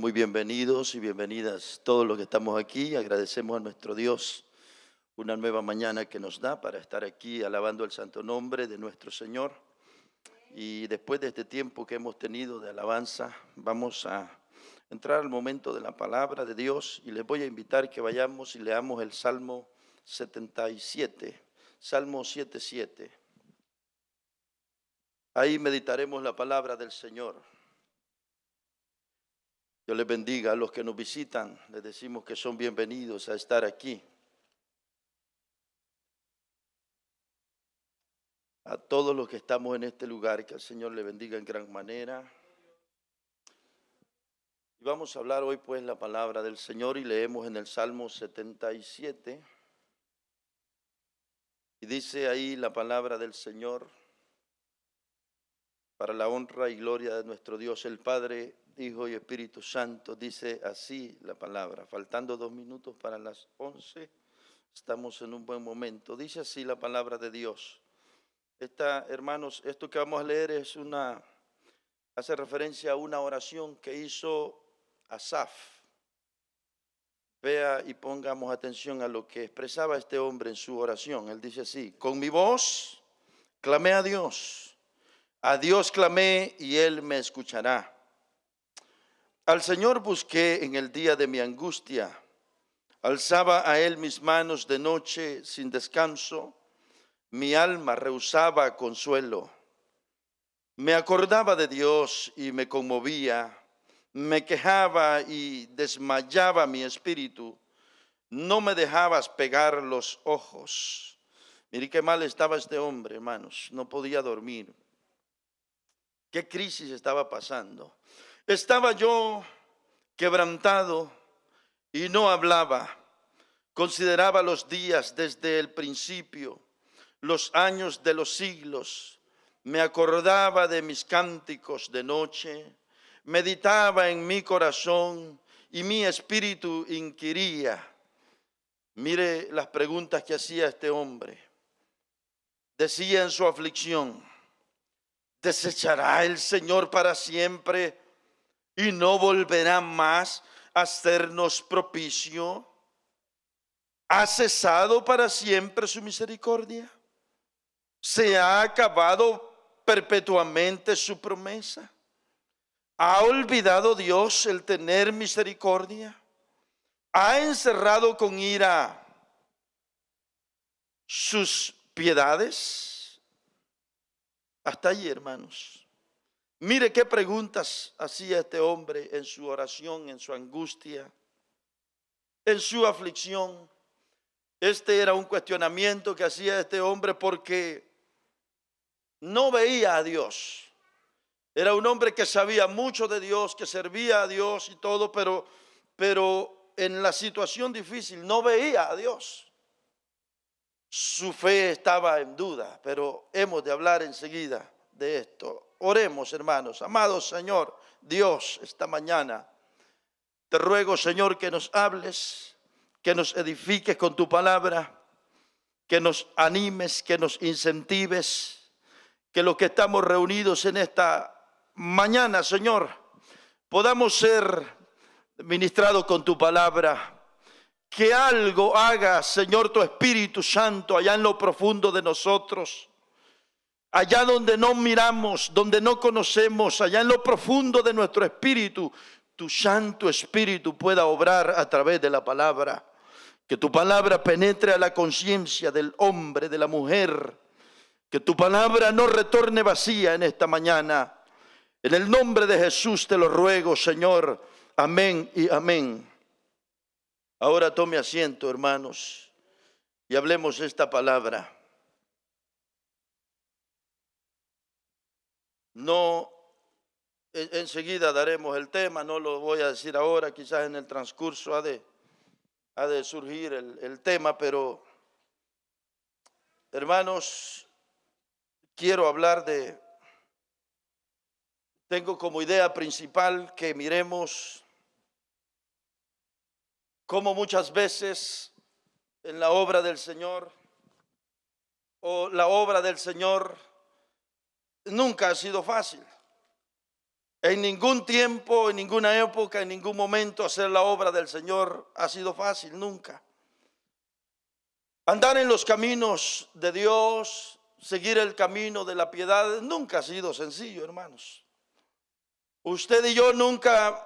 muy bienvenidos y bienvenidas todos los que estamos aquí. Agradecemos a nuestro Dios una nueva mañana que nos da para estar aquí alabando el santo nombre de nuestro Señor. Y después de este tiempo que hemos tenido de alabanza, vamos a entrar al momento de la palabra de Dios y les voy a invitar que vayamos y leamos el Salmo 77, Salmo 7:7. Ahí meditaremos la palabra del Señor. Dios les bendiga a los que nos visitan. Les decimos que son bienvenidos a estar aquí. A todos los que estamos en este lugar, que el Señor les bendiga en gran manera. Y vamos a hablar hoy pues la palabra del Señor y leemos en el Salmo 77. Y dice ahí la palabra del Señor para la honra y gloria de nuestro Dios, el Padre, Hijo y Espíritu Santo. Dice así la palabra, faltando 2 minutos para las 11, estamos en un buen momento. Dice así la palabra de Dios. Hermanos, esto que vamos a leer hace referencia a una oración que hizo Asaf. Vea y pongamos atención a lo que expresaba este hombre en su oración. Él dice así: con mi voz clamé a Dios clamé y Él me escuchará. Al Señor busqué en el día de mi angustia, alzaba a Él mis manos de noche sin descanso, mi alma rehusaba consuelo. Me acordaba de Dios y me conmovía, me quejaba y desmayaba mi espíritu. No me dejabas pegar los ojos. Mire qué mal estaba este hombre, hermanos, no podía dormir. ¿Qué crisis estaba pasando? Estaba yo quebrantado y no hablaba. Consideraba los días desde el principio, los años de los siglos. Me acordaba de mis cánticos de noche. Meditaba en mi corazón y mi espíritu inquiría. Mire las preguntas que hacía este hombre. Decía en su aflicción: ¿desechará el Señor para siempre y no volverá más a hacernos propicio? ¿Ha cesado para siempre su misericordia? ¿Se ha acabado perpetuamente su promesa? ¿Ha olvidado Dios el tener misericordia? ¿Ha encerrado con ira sus piedades? Hasta allí, hermanos. Mire qué preguntas hacía este hombre en su oración, en su angustia, en su aflicción. Este era un cuestionamiento que hacía este hombre porque no veía a Dios. Era un hombre que sabía mucho de Dios, que servía a Dios y todo, pero en la situación difícil no veía a Dios. Su fe estaba en duda, pero hemos de hablar enseguida de esto. Oremos, hermanos. Amado Señor Dios, esta mañana te ruego, Señor, que nos hables, que nos edifiques con tu palabra, que nos animes, que nos incentives, que los que estamos reunidos en esta mañana, Señor, podamos ser ministrados con tu palabra. Que algo haga, Señor, tu Espíritu Santo allá en lo profundo de nosotros, allá donde no miramos, donde no conocemos, allá en lo profundo de nuestro espíritu, tu Santo Espíritu pueda obrar a través de la palabra. Que tu palabra penetre a la conciencia del hombre, de la mujer. Que tu palabra no retorne vacía en esta mañana. En el nombre de Jesús te lo ruego, Señor. Amén y amén. Ahora tome asiento, hermanos, y hablemos esta palabra. No, enseguida daremos el tema, no lo voy a decir ahora, quizás en el transcurso ha de surgir el tema, pero hermanos, quiero hablar tengo como idea principal que miremos cómo muchas veces en la obra del Señor o la obra del Señor nunca ha sido fácil. En ningún tiempo, en ninguna época, en ningún momento hacer la obra del Señor ha sido fácil, nunca. Andar en los caminos de Dios, seguir el camino de la piedad, nunca ha sido sencillo, hermanos. Usted y yo nunca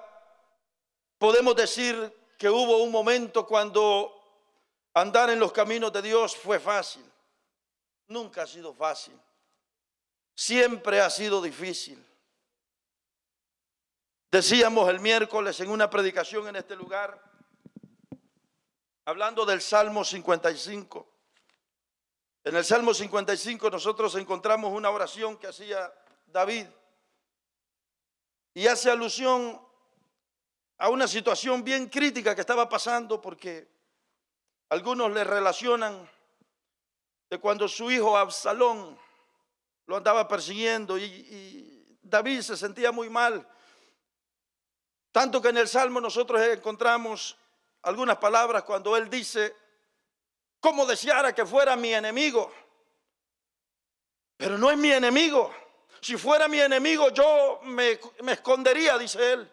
podemos decir que hubo un momento cuando andar en los caminos de Dios fue fácil. Nunca ha sido fácil. Siempre ha sido difícil. Decíamos el miércoles en una predicación en este lugar, hablando del Salmo 55. En el Salmo 55 nosotros encontramos una oración que hacía David y hace alusión a una situación bien crítica que estaba pasando, porque algunos le relacionan de cuando su hijo Absalón lo andaba persiguiendo y David se sentía muy mal. Tanto que en el Salmo nosotros encontramos algunas palabras cuando él dice: cómo deseara que fuera mi enemigo, pero no es mi enemigo. Si fuera mi enemigo yo me escondería, dice él,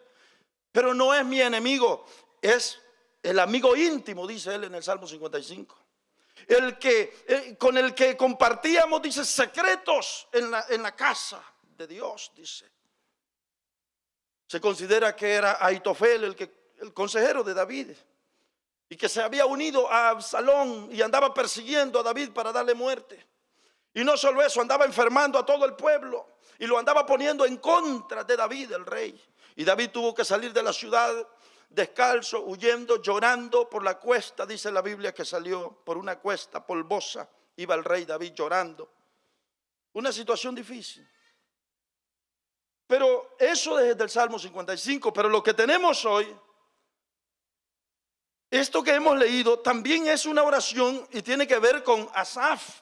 pero no es mi enemigo, es el amigo íntimo, dice él en el Salmo 55. Con el que compartíamos, dice, secretos en la casa de Dios, dice. Se considera que era Ahitofel el consejero de David, y que se había unido a Absalón y andaba persiguiendo a David para darle muerte. Y no solo eso, andaba enfermando a todo el pueblo y lo andaba poniendo en contra de David, el rey. Y David tuvo que salir de la ciudad descalzo, huyendo, llorando por la cuesta. Dice la Biblia que salió por una cuesta polvosa. Iba el rey David llorando. Una situación difícil. Pero eso desde el Salmo 55. Pero lo que tenemos hoy, esto que hemos leído, también es una oración y tiene que ver con Asaf.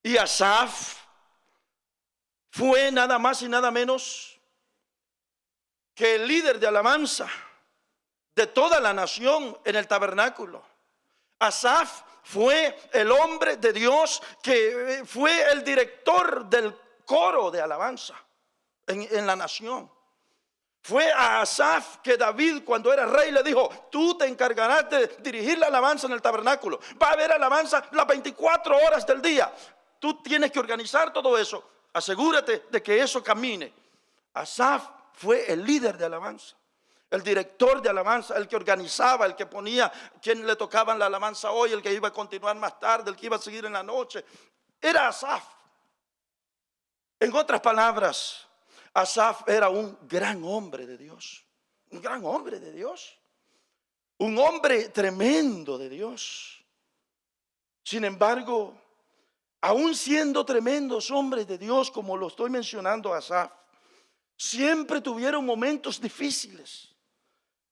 Y Asaf fue nada más y nada menos que el líder de alabanza de toda la nación en el tabernáculo. Asaf fue el hombre de Dios que fue el director del coro de alabanza en la nación. Fue a Asaf que David, cuando era rey, le dijo: tú te encargarás de dirigir la alabanza en el tabernáculo. Va a haber alabanza las 24 horas del día. Tú tienes que organizar todo eso. Asegúrate de que eso camine. Asaf fue el líder de alabanza, el director de alabanza, el que organizaba, el que ponía quién le tocaban la alabanza hoy, el que iba a continuar más tarde, el que iba a seguir en la noche. Era Asaf. En otras palabras, Asaf era un gran hombre de Dios, un gran hombre de Dios, un hombre tremendo de Dios. Sin embargo, aún siendo tremendos hombres de Dios, como lo estoy mencionando a Asaf, siempre tuvieron momentos difíciles.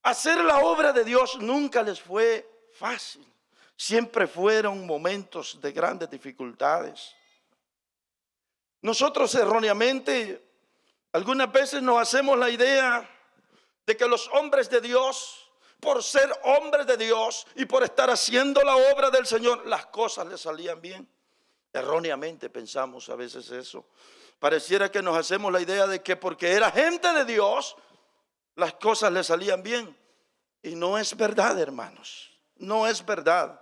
Hacer la obra de Dios nunca les fue fácil. Siempre fueron momentos de grandes dificultades. Nosotros erróneamente algunas veces nos hacemos la idea de que los hombres de Dios, por ser hombres de Dios y por estar haciendo la obra del Señor, las cosas les salían bien. Erróneamente pensamos a veces eso. Pareciera que nos hacemos la idea de que porque era gente de Dios, las cosas le salían bien. Y no es verdad, hermanos. No es verdad.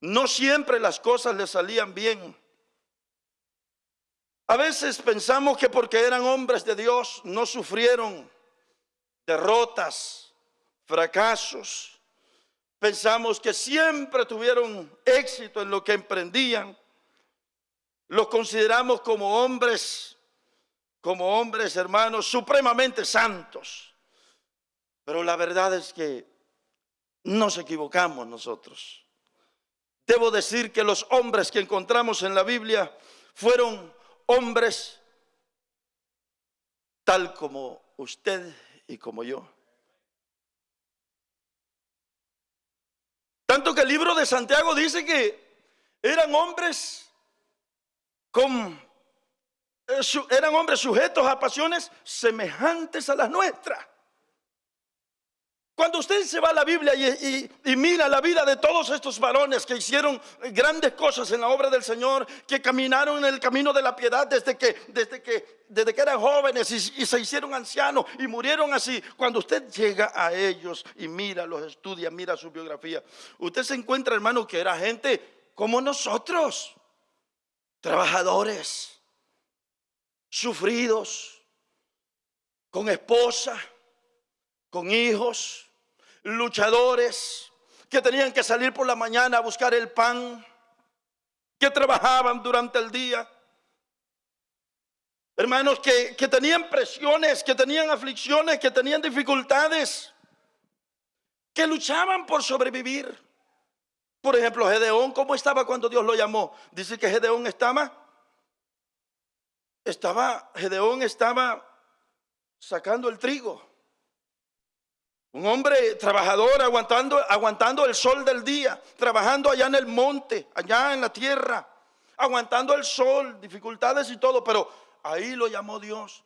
No siempre las cosas le salían bien. A veces pensamos que porque eran hombres de Dios no sufrieron derrotas, fracasos. Pensamos que siempre tuvieron éxito en lo que emprendían. Los consideramos como hombres, hermanos, supremamente santos. Pero la verdad es que nos equivocamos nosotros. Debo decir que los hombres que encontramos en la Biblia fueron hombres tal como usted y como yo. Tanto que el libro de Santiago dice que eran hombres sujetos a pasiones semejantes a las nuestras. Cuando usted se va a la Biblia y mira la vida de todos estos varones que hicieron grandes cosas en la obra del Señor, que caminaron en el camino de la piedad desde que eran jóvenes y se hicieron ancianos y murieron así. Cuando usted llega a ellos y mira, los estudia, mira su biografía, usted se encuentra, hermano, que era gente como nosotros, trabajadores, sufridos, con esposa, con hijos, luchadores que tenían que salir por la mañana a buscar el pan, que trabajaban durante el día, hermanos, que tenían presiones, que tenían aflicciones, que tenían dificultades, que luchaban por sobrevivir. Por ejemplo, Gedeón, ¿cómo estaba cuando Dios lo llamó? Dice que Gedeón estaba sacando el trigo. Un hombre trabajador, aguantando el sol del día, trabajando allá en el monte, allá en la tierra, aguantando el sol, dificultades y todo, pero ahí lo llamó Dios.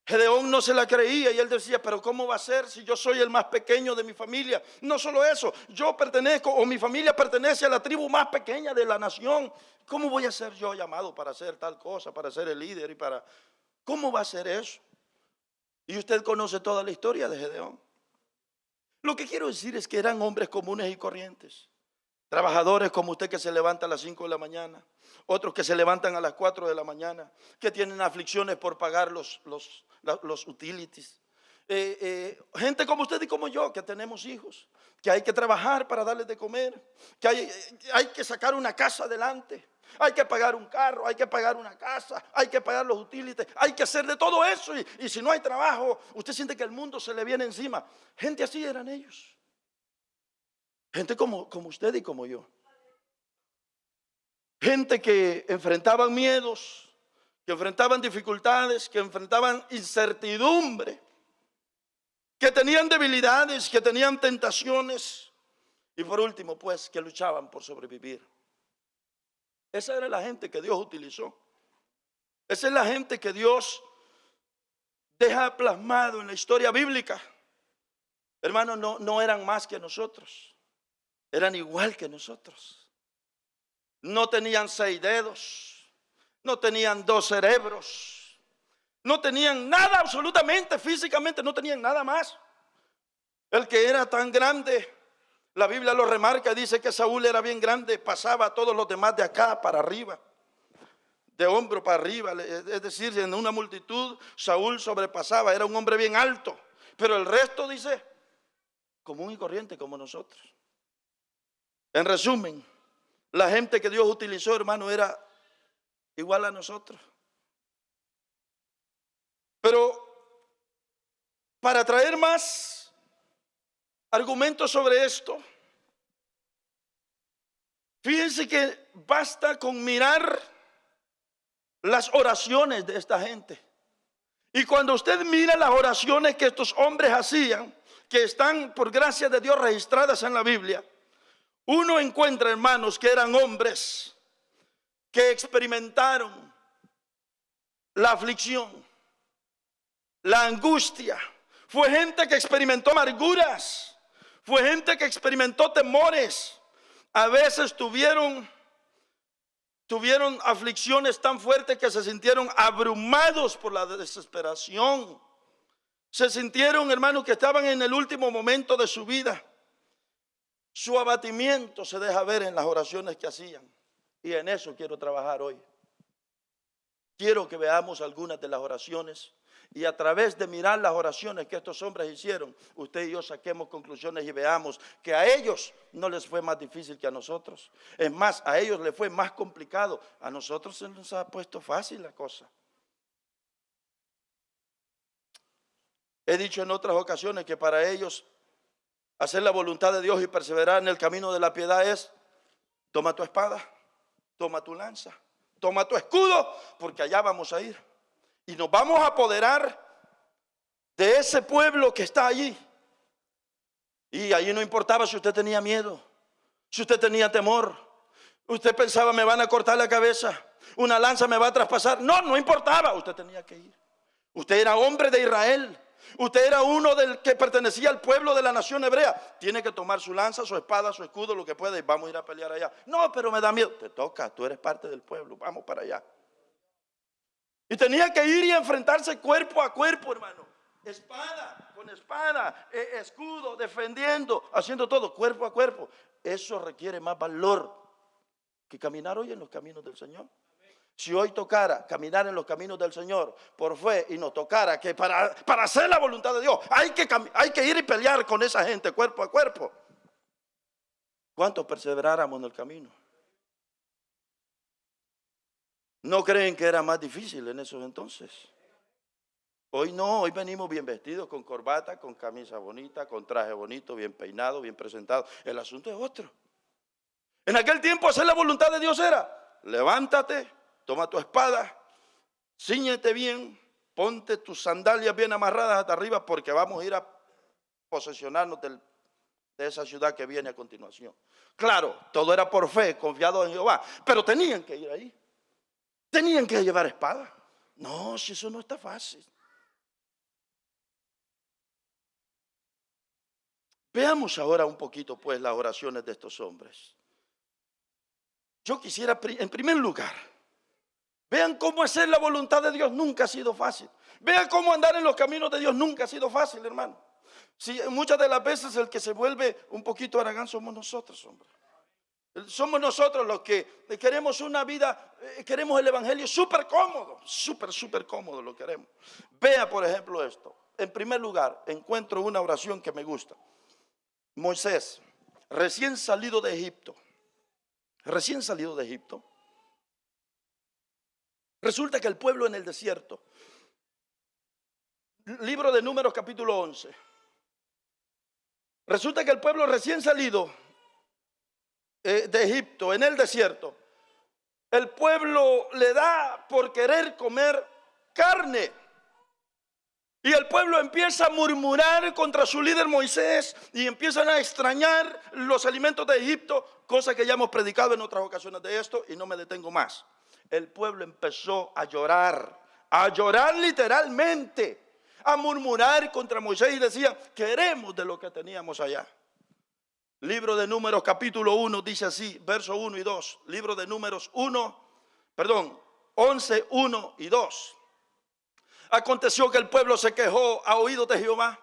Gedeón no se la creía y él decía, pero ¿cómo va a ser si yo soy el más pequeño de mi familia? No solo eso, yo pertenezco o mi familia pertenece a la tribu más pequeña de la nación. ¿Cómo voy a ser yo llamado para hacer tal cosa, para ser el líder ¿cómo va a ser eso? Y usted conoce toda la historia de Gedeón. Lo que quiero decir es que eran hombres comunes y corrientes, trabajadores como usted que se levanta a las 5 de la mañana, otros que se levantan a las 4 de la mañana, que tienen aflicciones por pagar los utilities. Gente como usted y como yo, que tenemos hijos, que hay que trabajar para darles de comer, que hay que sacar una casa adelante, hay que pagar un carro, hay que pagar una casa, hay que pagar los utilities, hay que hacer de todo eso y si no hay trabajo, usted siente que el mundo se le viene encima. Gente así eran ellos, gente como usted y como yo, gente que enfrentaban miedos, que enfrentaban dificultades, que enfrentaban incertidumbre, que tenían debilidades, que tenían tentaciones y por último, pues, que luchaban por sobrevivir. Esa era la gente que Dios utilizó. Esa es la gente que Dios deja plasmado en la historia bíblica. Hermanos, no eran más que nosotros, eran igual que nosotros. No tenían 6 dedos, no tenían 2 cerebros, no tenían nada absolutamente, físicamente no tenían nada más. El que era tan grande, la Biblia lo remarca, dice que Saúl era bien grande, pasaba a todos los demás de acá para arriba, de hombro para arriba, es decir, en una multitud Saúl sobrepasaba, era un hombre bien alto, pero el resto dice, común y corriente como nosotros. En resumen, la gente que Dios utilizó, hermano, era igual a nosotros. Pero para traer más argumentos sobre esto, fíjense que basta con mirar las oraciones de esta gente. Y cuando usted mira las oraciones que estos hombres hacían, que están por gracia de Dios registradas en la Biblia, uno encuentra, hermanos, que eran hombres que experimentaron la aflicción, la angustia. Fue gente que experimentó amarguras, fue gente que experimentó temores. A veces tuvieron aflicciones tan fuertes que se sintieron abrumados por la desesperación. Se sintieron, hermanos, que estaban en el último momento de su vida. Su abatimiento se deja ver en las oraciones que hacían. Y en eso quiero trabajar hoy. Quiero que veamos algunas de las oraciones. Y a través de mirar las oraciones que estos hombres hicieron, usted y yo saquemos conclusiones y veamos que a ellos no les fue más difícil que a nosotros. Es más, a ellos les fue más complicado. A nosotros se nos ha puesto fácil la cosa. He dicho en otras ocasiones que para ellos hacer la voluntad de Dios y perseverar en el camino de la piedad es: toma tu espada, toma tu lanza, toma tu escudo, porque allá vamos a ir. Y nos vamos a apoderar de ese pueblo que está allí. Y allí no importaba si usted tenía miedo, si usted tenía temor. Usted pensaba, me van a cortar la cabeza, una lanza me va a traspasar. No importaba, usted tenía que ir. Usted era hombre de Israel. Usted era uno del que pertenecía al pueblo de la nación hebrea. Tiene que tomar su lanza, su espada, su escudo, lo que pueda, y vamos a ir a pelear allá. No, pero me da miedo. Te toca, tú eres parte del pueblo, vamos para allá. Y tenía que ir y enfrentarse cuerpo a cuerpo, hermano. Espada con espada, escudo, defendiendo, haciendo todo cuerpo a cuerpo. Eso requiere más valor que caminar hoy en los caminos del Señor. Si hoy tocara caminar en los caminos del Señor por fe y nos tocara que para hacer la voluntad de Dios hay que ir y pelear con esa gente cuerpo a cuerpo, ¿cuántos perseveráramos en el camino? ¿No creen que era más difícil en esos entonces? Hoy no, hoy venimos bien vestidos, con corbata, con camisa bonita, con traje bonito, bien peinado, bien presentado. El asunto es otro. En aquel tiempo hacer la voluntad de Dios era: levántate, toma tu espada, cíñete bien, ponte tus sandalias bien amarradas hasta arriba, porque vamos a ir a posesionarnos de esa ciudad que viene a continuación. Claro, todo era por fe, confiado en Jehová, pero tenían que ir ahí. Tenían que llevar espada. No, si eso no está fácil. Veamos ahora un poquito pues las oraciones de estos hombres. Yo quisiera, en primer lugar, vean cómo hacer la voluntad de Dios nunca ha sido fácil. Vean cómo andar en los caminos de Dios nunca ha sido fácil, hermano. Si muchas de las veces el que se vuelve un poquito aragán somos nosotros, hombre. Somos nosotros los que queremos una vida, queremos el evangelio súper cómodo, súper cómodo lo queremos. Vea por ejemplo esto. En primer lugar, encuentro una oración que me gusta. Moisés, recién salido de Egipto. Resulta que el pueblo en el desierto, libro de Números capítulo 11. Resulta que el pueblo recién salido de Egipto, en el desierto, el pueblo le da por querer comer carne. Y el pueblo empieza a murmurar contra su líder Moisés y empiezan a extrañar los alimentos de Egipto, cosa que ya hemos predicado en otras ocasiones de esto y no me detengo más. El pueblo empezó a llorar literalmente, a murmurar contra Moisés y decía: queremos de lo que teníamos allá. Libro de Números capítulo 1 dice así, verso 1 y 2. Libro de Números 11, 1 y 2. Aconteció que el pueblo se quejó a oídos de Jehová,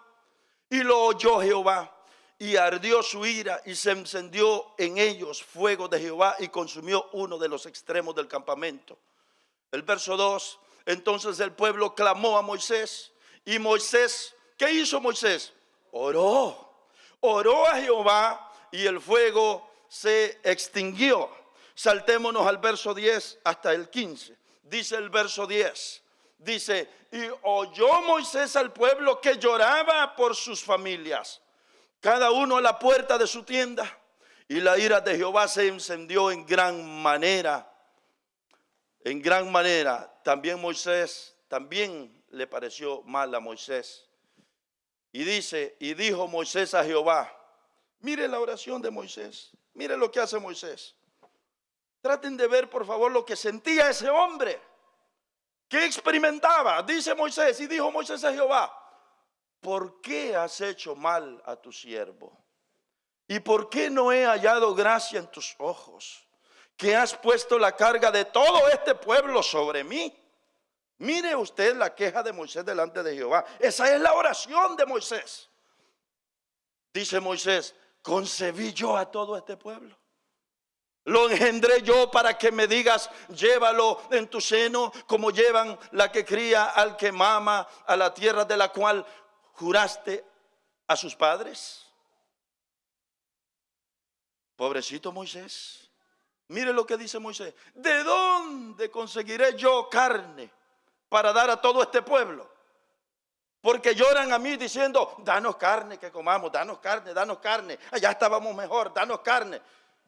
y lo oyó Jehová, y ardió su ira, y se encendió en ellos fuego de Jehová, y consumió uno de los extremos del campamento. El verso 2, entonces el pueblo clamó a Moisés, y Moisés, ¿qué hizo Moisés? Oró a Jehová, y el fuego se extinguió. Saltémonos al verso 10 hasta el 15. Dice el verso 10. Dice: y oyó Moisés al pueblo que lloraba por sus familias, cada uno a la puerta de su tienda, y la ira de Jehová se encendió en gran manera. También Moisés, también le pareció mal a Moisés. Y dice, y dijo Moisés a Jehová. Mire la oración de Moisés, mire lo que hace Moisés. Traten de ver por favor lo que sentía ese hombre. ¿Qué experimentaba? Dice Moisés, y dijo Moisés a Jehová: ¿por qué has hecho mal a tu siervo? ¿Y por qué no he hallado gracia en tus ojos, que has puesto la carga de todo este pueblo sobre mí? Mire usted la queja de Moisés delante de Jehová. Esa es la oración de Moisés. Dice Moisés: ¿concebí yo a todo este pueblo? ¿Lo engendré yo para que me digas: llévalo en tu seno, como llevan la que cría al que mama, a la tierra de la cual juraste a sus padres? Pobrecito Moisés. Mire lo que dice Moisés: ¿de dónde conseguiré yo carne para dar a todo este pueblo? Porque lloran a mí diciendo: danos carne que comamos, danos carne, allá estábamos mejor, danos carne.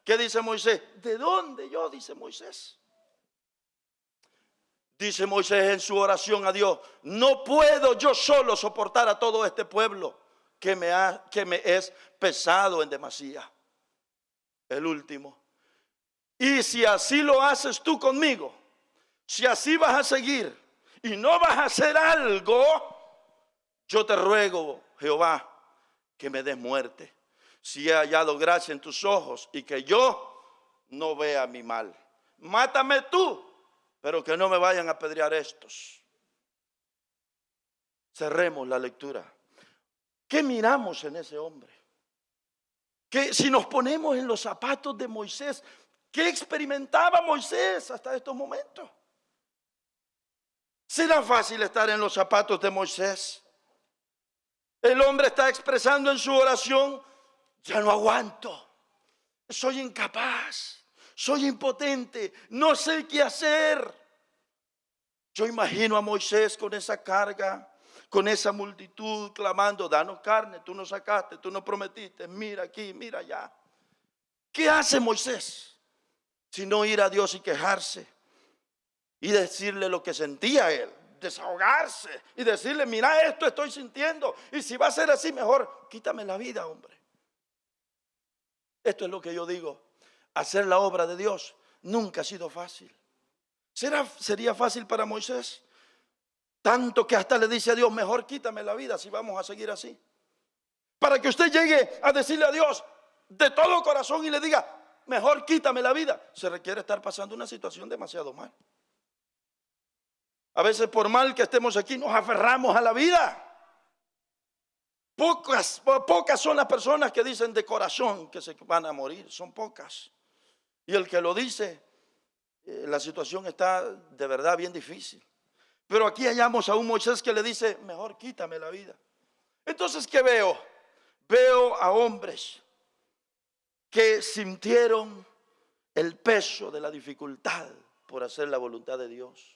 ¿Qué dice Moisés? ¿De dónde yo? Dice Moisés. Dice Moisés en su oración a Dios: no puedo yo solo soportar a todo este pueblo que me es pesado en demasía. El último: y si así lo haces tú conmigo, si así vas a seguir y no vas a hacer algo, yo te ruego, Jehová, que me des muerte, si he hallado gracia en tus ojos y que yo no vea mi mal. Mátame tú, pero que no me vayan a apedrear estos. Cerremos la lectura. ¿Qué miramos en ese hombre? Que si nos ponemos en los zapatos de Moisés, ¿qué experimentaba Moisés hasta estos momentos? ¿Será fácil estar en los zapatos de Moisés? El hombre está expresando en su oración: ya no aguanto, soy incapaz, soy impotente, no sé qué hacer. Yo imagino a Moisés con esa carga, con esa multitud clamando: danos carne, tú nos sacaste, tú nos prometiste, mira aquí, mira allá. ¿Qué hace Moisés? Sino ir a Dios y quejarse y decirle lo que sentía él, desahogarse y decirle: mira, esto estoy sintiendo, y si va a ser así, mejor quítame la vida, hombre. Esto es lo que yo digo: hacer la obra de Dios nunca ha sido fácil. ¿Sería fácil para Moisés? Tanto que hasta le dice a Dios: mejor quítame la vida si vamos a seguir así. Para que usted llegue a decirle a Dios de todo corazón y le diga: mejor quítame la vida, se requiere estar pasando una situación demasiado mal. A veces, por mal que estemos aquí, nos aferramos a la vida. Pocas son las personas que dicen de corazón que se van a morir, son pocas. Y el que lo dice, la situación está de verdad bien difícil. Pero aquí hallamos a un Moisés que le dice: mejor quítame la vida. Entonces, ¿qué veo? Veo a hombres que sintieron el peso de la dificultad por hacer la voluntad de Dios.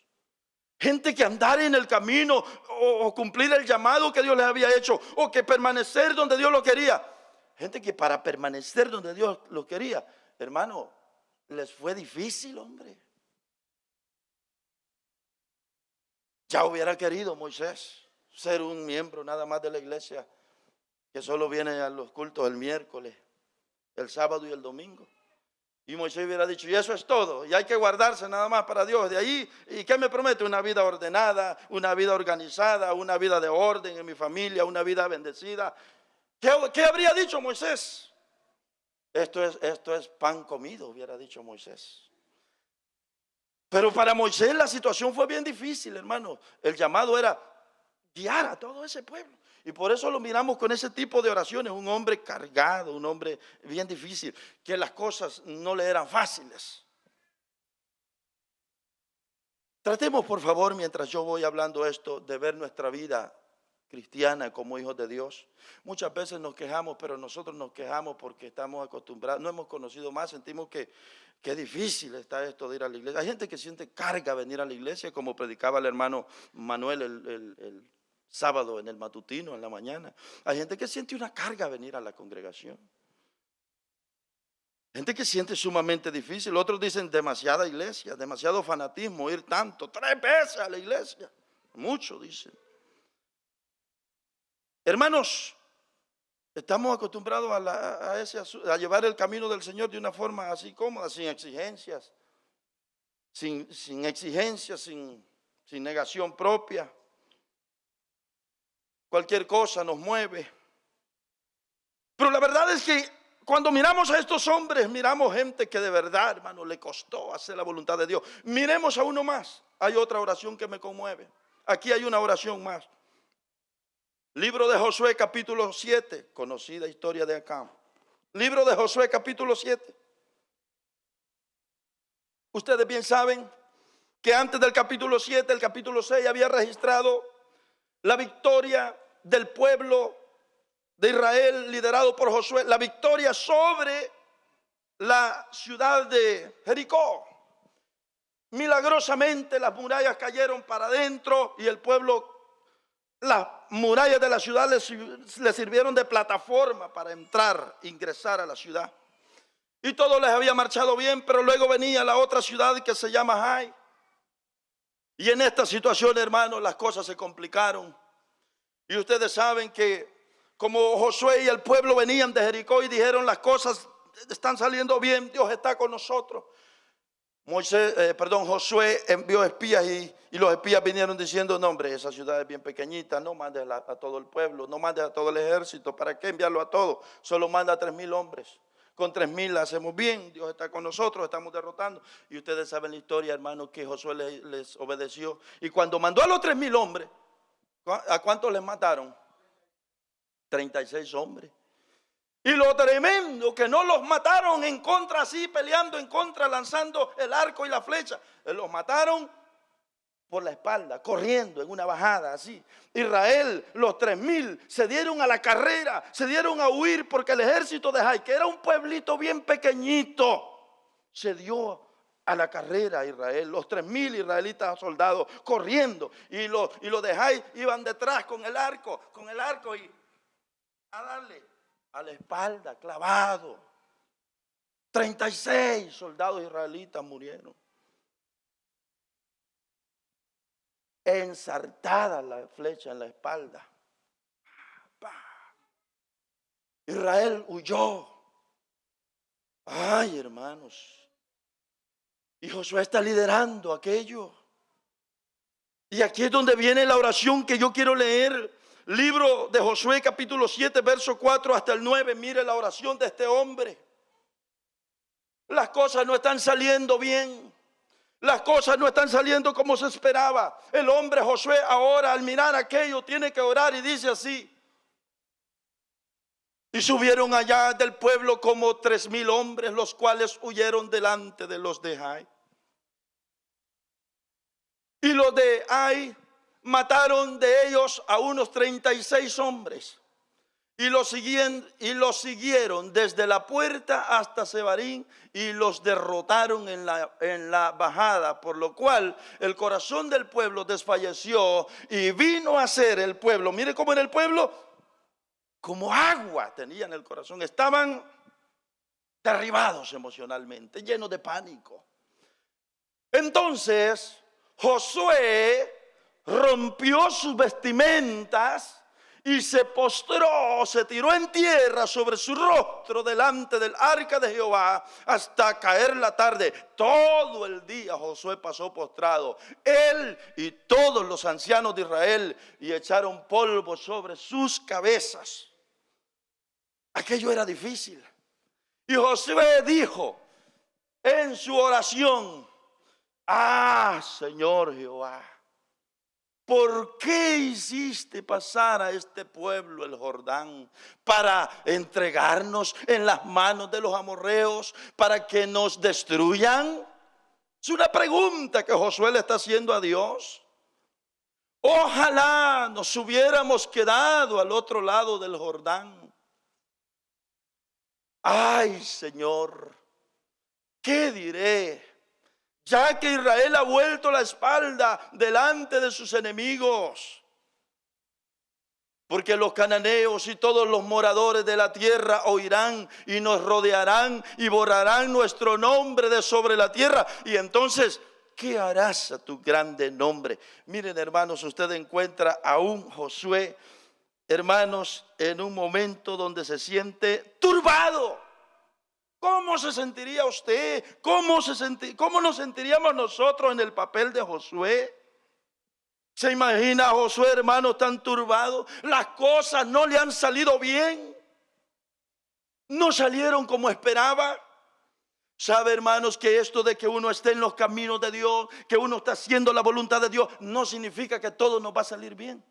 Gente que andar en el camino o cumplir el llamado que Dios les había hecho, o que permanecer donde Dios lo quería. Gente que para permanecer donde Dios lo quería, hermano, les fue difícil, hombre. Ya hubiera querido Moisés ser un miembro nada más de la iglesia que solo viene a los cultos el miércoles, el sábado y el domingo. Y Moisés hubiera dicho: y eso es todo, y hay que guardarse nada más para Dios. De ahí, ¿y qué me promete? Una vida ordenada, una vida organizada, una vida de orden en mi familia, una vida bendecida. ¿Qué habría dicho Moisés? Esto es pan comido, hubiera dicho Moisés. Pero para Moisés la situación fue bien difícil, hermano. El llamado era guiar a todo ese pueblo. Y por eso lo miramos con ese tipo de oraciones. Un hombre cargado, un hombre bien difícil, que las cosas no le eran fáciles. Tratemos, por favor, mientras yo voy hablando esto, de ver nuestra vida cristiana como hijos de Dios. Muchas veces nos quejamos, pero nosotros nos quejamos porque estamos acostumbrados, no hemos conocido más, sentimos que qué difícil está esto de ir a la iglesia. Hay gente que siente carga venir a la iglesia, como predicaba el hermano Manuel el sábado en el matutino, en la mañana. Hay gente que siente una carga venir a la congregación. Gente que siente sumamente difícil. Otros dicen: demasiada iglesia, demasiado fanatismo, ir tanto, 3 veces a la iglesia. Muchos dicen. Hermanos, estamos acostumbrados a llevar el camino del Señor de una forma así cómoda, sin exigencias, sin negación propia. Cualquier cosa nos mueve. Pero la verdad es que cuando miramos a estos hombres, miramos gente que de verdad, hermano, le costó hacer la voluntad de Dios. Miremos a uno más. Hay otra oración que me conmueve. Aquí hay una oración más. Libro de Josué, capítulo 7, conocida historia de Acán. Libro de Josué, capítulo 7. Ustedes bien saben que antes del capítulo 7, el capítulo 6 había registrado la victoria del pueblo de Israel liderado por Josué, la victoria sobre la ciudad de Jericó. Milagrosamente las murallas cayeron para adentro y el pueblo, las murallas de la ciudad les sirvieron de plataforma para ingresar a la ciudad. Y todo les había marchado bien, pero luego venía la otra ciudad que se llama Jai. Y en esta situación, hermanos, las cosas se complicaron. Y ustedes saben que como Josué y el pueblo venían de Jericó y dijeron: las cosas están saliendo bien, Dios está con nosotros. Josué envió espías y los espías vinieron diciendo: no, hombre, esa ciudad es bien pequeñita, no mandes a todo el pueblo, no mandes a todo el ejército. ¿Para qué enviarlo a todo? Solo manda a 3,000 hombres. Con 3,000 la hacemos bien, Dios está con nosotros, estamos derrotando. Y ustedes saben la historia, hermano, que Josué les obedeció. Y cuando mandó a los 3,000 hombres, ¿a cuántos les mataron? 36 hombres. Y lo tremendo, que no los mataron en contra, así peleando en contra, lanzando el arco y la flecha. Los mataron por la espalda, corriendo en una bajada así. Israel, los 3,000, se dieron a la carrera, se dieron a huir, porque el ejército de Jai, que era un pueblito bien pequeñito, se dio a la carrera. Israel, los 3,000 israelitas soldados corriendo, y los de Jai iban detrás con el arco y a darle a la espalda, clavado. 36 soldados israelitas murieron. Ensartada la flecha en la espalda. Israel huyó. Ay, hermanos. Y Josué está liderando aquello. Y aquí es donde viene la oración que yo quiero leer. Libro de Josué, capítulo 7, verso 4 hasta el 9. Mire la oración de este hombre. Las cosas no están saliendo bien. Las cosas no están saliendo como se esperaba. El hombre Josué ahora, al mirar aquello, tiene que orar y dice así: y subieron allá del pueblo como 3,000 hombres, los cuales huyeron delante de los de Jai. Y los de Ai mataron de ellos a unos 36 hombres, y los siguieron desde la puerta hasta Sebarín, y los derrotaron en la bajada, por lo cual el corazón del pueblo desfalleció, y vino a ser el pueblo, mire cómo era el pueblo, como agua tenían el corazón. Estaban derribados emocionalmente, llenos de pánico. Entonces Josué rompió sus vestimentas y se postró, se tiró en tierra sobre su rostro delante del arca de Jehová hasta caer la tarde. Todo el día Josué pasó postrado, él y todos los ancianos de Israel, y echaron polvo sobre sus cabezas. Aquello era difícil. Y Josué dijo en su oración: ah, Señor Jehová, ¿por qué hiciste pasar a este pueblo el Jordán para entregarnos en las manos de los amorreos, para que nos destruyan? Es una pregunta que Josué le está haciendo a Dios. Ojalá nos hubiéramos quedado al otro lado del Jordán. Ay, Señor, ¿qué diré? Ya que Israel ha vuelto la espalda delante de sus enemigos. Porque los cananeos y todos los moradores de la tierra oirán y nos rodearán y borrarán nuestro nombre de sobre la tierra. Y entonces, ¿qué harás a tu grande nombre? Miren, hermanos, usted encuentra a un Josué, hermanos, en un momento donde se siente turbado. ¿Cómo se sentiría usted? ¿Cómo nos sentiríamos nosotros en el papel de Josué? ¿Se imagina a Josué, hermano, tan turbado? Las cosas no le han salido bien. No salieron como esperaba. ¿Sabe, hermanos, que esto de que uno esté en los caminos de Dios, que uno está haciendo la voluntad de Dios, no significa que todo nos va a salir bien?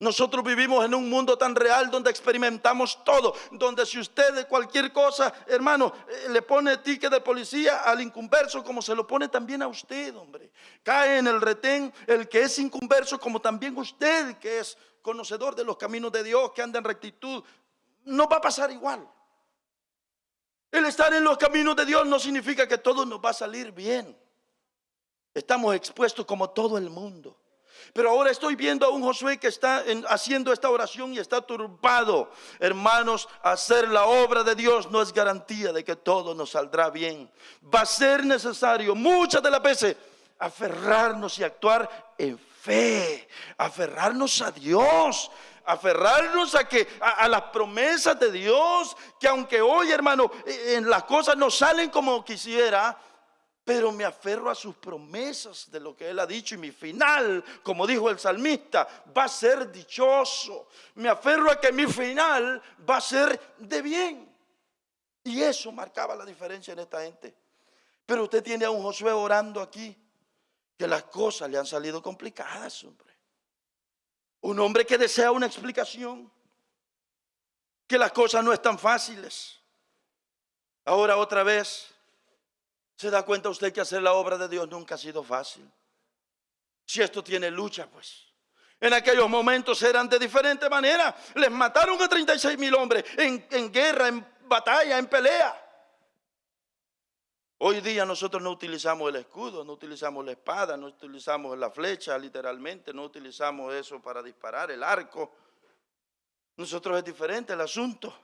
Nosotros vivimos en un mundo tan real donde experimentamos todo, donde si usted de cualquier cosa, hermano, le pone ticket de policía al inconverso, como se lo pone también a usted, hombre. Cae en el retén el que es inconverso, como también usted que es conocedor de los caminos de Dios, que anda en rectitud. No va a pasar igual. El estar en los caminos de Dios no significa que todo nos va a salir bien. Estamos expuestos como todo el mundo. Pero ahora estoy viendo a un Josué que está haciendo esta oración y está turbado. Hermanos, hacer la obra de Dios no es garantía de que todo nos saldrá bien. Va a ser necesario muchas de las veces aferrarnos y actuar en fe, aferrarnos a Dios, aferrarnos a las promesas de Dios, que aunque hoy, hermano, las cosas no salen como quisiera, pero me aferro a sus promesas de lo que Él ha dicho, y mi final, como dijo el salmista, va a ser dichoso. Me aferro a que mi final va a ser de bien. Y eso marcaba la diferencia en esta gente. Pero usted tiene a un Josué orando aquí, que las cosas le han salido complicadas, hombre. Un hombre que desea una explicación, que las cosas no están fáciles. Ahora otra vez, ¿se da cuenta usted que hacer la obra de Dios nunca ha sido fácil? Si esto tiene lucha, pues. En aquellos momentos eran de diferente manera. Les mataron a 36,000 hombres en guerra, en batalla, en pelea. Hoy día nosotros no utilizamos el escudo, no utilizamos la espada, no utilizamos la flecha literalmente, no utilizamos eso para disparar, el arco. Nosotros es diferente el asunto.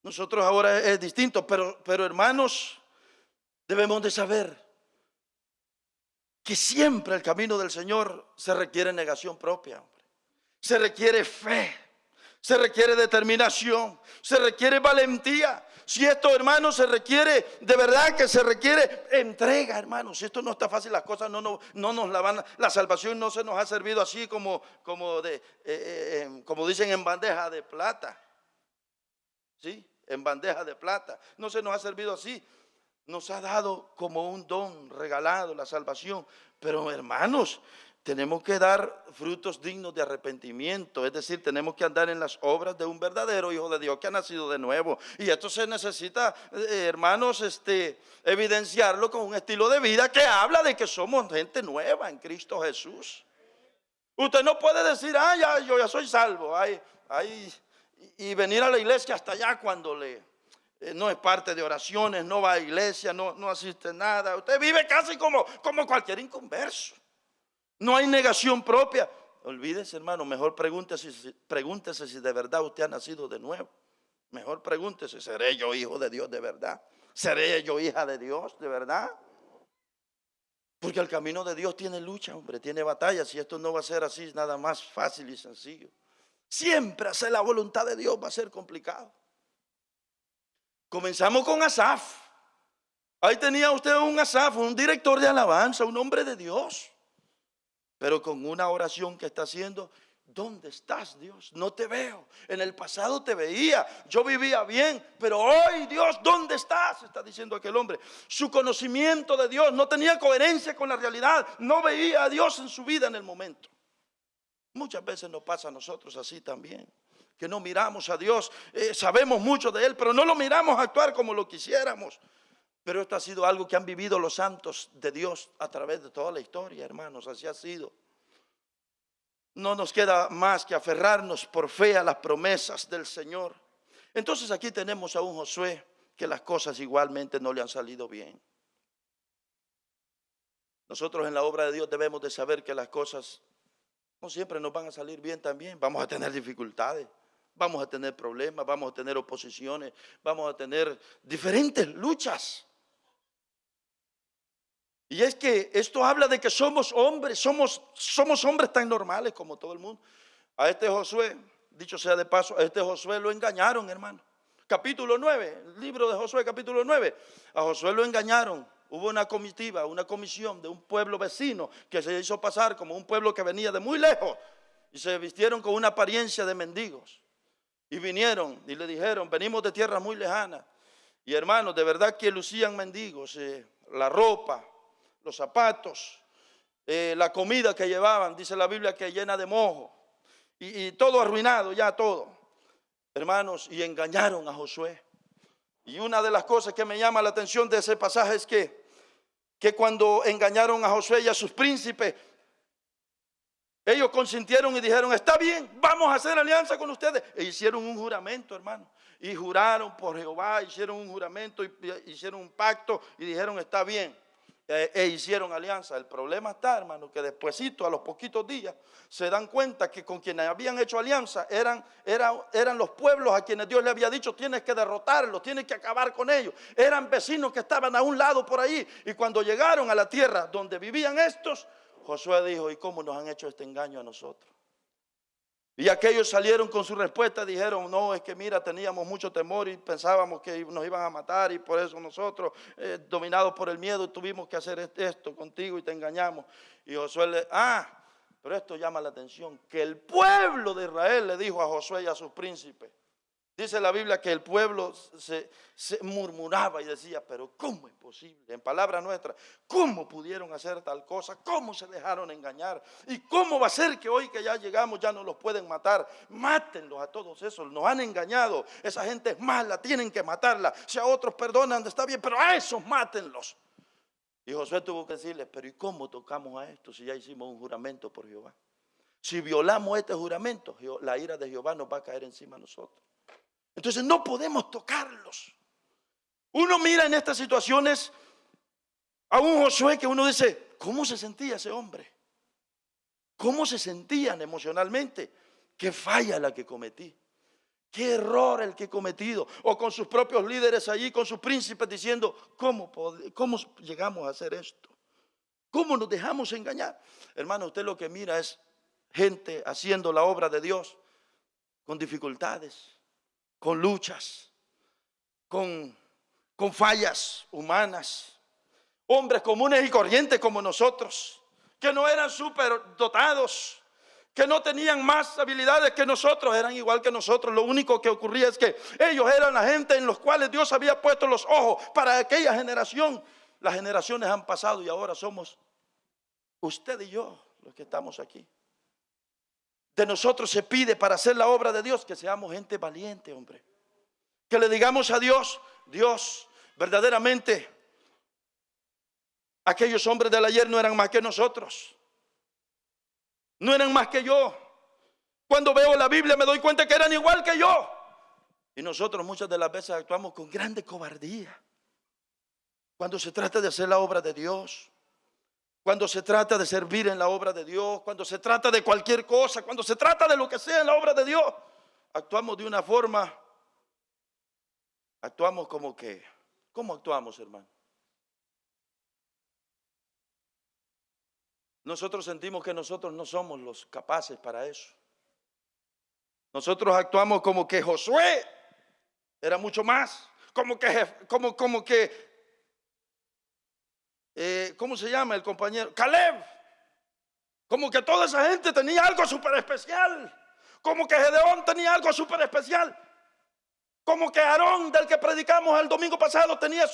Nosotros ahora es distinto, pero hermanos, debemos de saber que siempre el camino del Señor se requiere negación propia, hombre. Se requiere fe, se requiere determinación, se requiere valentía. Si esto, hermanos, se requiere, de verdad que se requiere entrega, hermanos. Si esto no está fácil, las cosas no nos la van, la salvación no se nos ha servido así como dicen, en bandeja de plata. ¿Sí? En bandeja de plata. No se nos ha servido así. Nos ha dado como un don regalado la salvación. Pero hermanos, tenemos que dar frutos dignos de arrepentimiento. Es decir, tenemos que andar en las obras de un verdadero hijo de Dios que ha nacido de nuevo. Y esto se necesita, hermanos, evidenciarlo con un estilo de vida que habla de que somos gente nueva en Cristo Jesús. Usted no puede decir, yo ya soy salvo, y venir a la iglesia hasta allá cuando no es parte de oraciones, no va a iglesia, no asiste a nada. Usted vive casi como cualquier inconverso. No hay negación propia. Olvídese, hermano, mejor pregúntese si de verdad usted ha nacido de nuevo. Mejor pregúntese, ¿seré yo hijo de Dios de verdad? ¿Seré yo hija de Dios de verdad? Porque el camino de Dios tiene lucha, hombre, tiene batallas, y esto no va a ser así nada más fácil y sencillo. Siempre hacer la voluntad de Dios va a ser complicado. Comenzamos con Asaf. Ahí tenía usted un Asaf, un director de alabanza, un hombre de Dios. Pero con una oración que está haciendo, ¿dónde estás, Dios? No te veo. En el pasado te veía, yo vivía bien, pero hoy, Dios, ¿dónde estás? Está diciendo aquel hombre. Su conocimiento de Dios no tenía coherencia con la realidad. No veía a Dios en su vida en el momento. Muchas veces nos pasa a nosotros así también, que no miramos a Dios, sabemos mucho de Él, pero no lo miramos actuar como lo quisiéramos. Pero esto ha sido algo que han vivido los santos de Dios a través de toda la historia, hermanos, así ha sido. No nos queda más que aferrarnos por fe a las promesas del Señor. Entonces aquí tenemos a un Josué que las cosas igualmente no le han salido bien. Nosotros en la obra de Dios debemos de saber que las cosas no siempre nos van a salir bien también. Vamos a tener dificultades, vamos a tener problemas, vamos a tener oposiciones, vamos a tener diferentes luchas. Y es que esto habla de que somos hombres, somos hombres tan normales como todo el mundo. A este Josué, dicho sea de paso, a este Josué lo engañaron, hermano. Capítulo 9, el libro de Josué, capítulo 9. A Josué lo engañaron. Hubo una comitiva, una comisión de un pueblo vecino que se hizo pasar como un pueblo que venía de muy lejos, y se vistieron con una apariencia de mendigos. Y vinieron y le dijeron, venimos de tierras muy lejanas. Y hermanos, de verdad que lucían mendigos, la ropa, los zapatos, la comida que llevaban, dice la Biblia que llena de mojo, y todo arruinado ya todo, hermanos, y engañaron a Josué. Y una de las cosas que me llama la atención de ese pasaje es que cuando engañaron a Josué y a sus príncipes, ellos consintieron y dijeron, está bien, vamos a hacer alianza con ustedes. E hicieron un juramento, hermano, y juraron por Jehová, hicieron un juramento, hicieron un pacto y dijeron, está bien. E hicieron alianza. El problema está, hermano, que despuesito, a los poquitos días, se dan cuenta que con quienes habían hecho alianza eran los pueblos a quienes Dios le había dicho, tienes que derrotarlos, tienes que acabar con ellos. Eran vecinos que estaban a un lado por ahí. Y cuando llegaron a la tierra donde vivían estos, Josué dijo, ¿y cómo nos han hecho este engaño a nosotros? Y aquellos salieron con su respuesta, dijeron, no, es que mira, teníamos mucho temor y pensábamos que nos iban a matar y por eso nosotros, dominados por el miedo, tuvimos que hacer esto contigo y te engañamos. Y Josué pero esto llama la atención, que el pueblo de Israel le dijo a Josué y a sus príncipes. Dice la Biblia que el pueblo se murmuraba y decía, pero ¿cómo es posible? En palabras nuestras, ¿cómo pudieron hacer tal cosa? ¿Cómo se dejaron engañar? ¿Y cómo va a ser que hoy que ya llegamos ya no los pueden matar? Mátenlos a todos esos, nos han engañado. Esa gente es mala, tienen que matarla. Si a otros perdonan, está bien, pero a esos mátenlos. Y Josué tuvo que decirles, pero ¿y cómo tocamos a esto si ya hicimos un juramento por Jehová? Si violamos este juramento, la ira de Jehová nos va a caer encima a nosotros. Entonces no podemos tocarlos. Uno mira en estas situaciones a un Josué que uno dice, ¿cómo se sentía ese hombre? ¿Cómo se sentían emocionalmente? ¿Qué falla la que cometí? ¿Qué error el que he cometido? O con sus propios líderes allí, con sus príncipes diciendo, ¿cómo llegamos a hacer esto? ¿Cómo nos dejamos engañar? Hermano, usted lo que mira es gente haciendo la obra de Dios con dificultades, con luchas, con fallas humanas, hombres comunes y corrientes como nosotros, que no eran superdotados, que no tenían más habilidades que nosotros, eran igual que nosotros. Lo único que ocurría es que ellos eran la gente en los cuales Dios había puesto los ojos para aquella generación. Las generaciones han pasado y ahora somos usted y yo los que estamos aquí. De nosotros se pide para hacer la obra de Dios que seamos gente valiente, hombre. Que le digamos a Dios, Dios, verdaderamente, aquellos hombres del ayer no eran más que nosotros. No eran más que yo. Cuando veo la Biblia me doy cuenta que eran igual que yo. Y nosotros muchas de las veces actuamos con grande cobardía. Cuando se trata de hacer la obra de Dios, cuando se trata de servir en la obra de Dios, cuando se trata de cualquier cosa, cuando se trata de lo que sea en la obra de Dios, actuamos de una forma, actuamos como que, ¿cómo actuamos, hermano? Nosotros sentimos que nosotros no somos los capaces para eso. Nosotros actuamos como que Josué era mucho más, como que ¿cómo se llama el compañero? Caleb. Como que toda esa gente tenía algo súper especial. Como que Gedeón tenía algo súper especial. Como que Aarón, del que predicamos el domingo pasado, tenía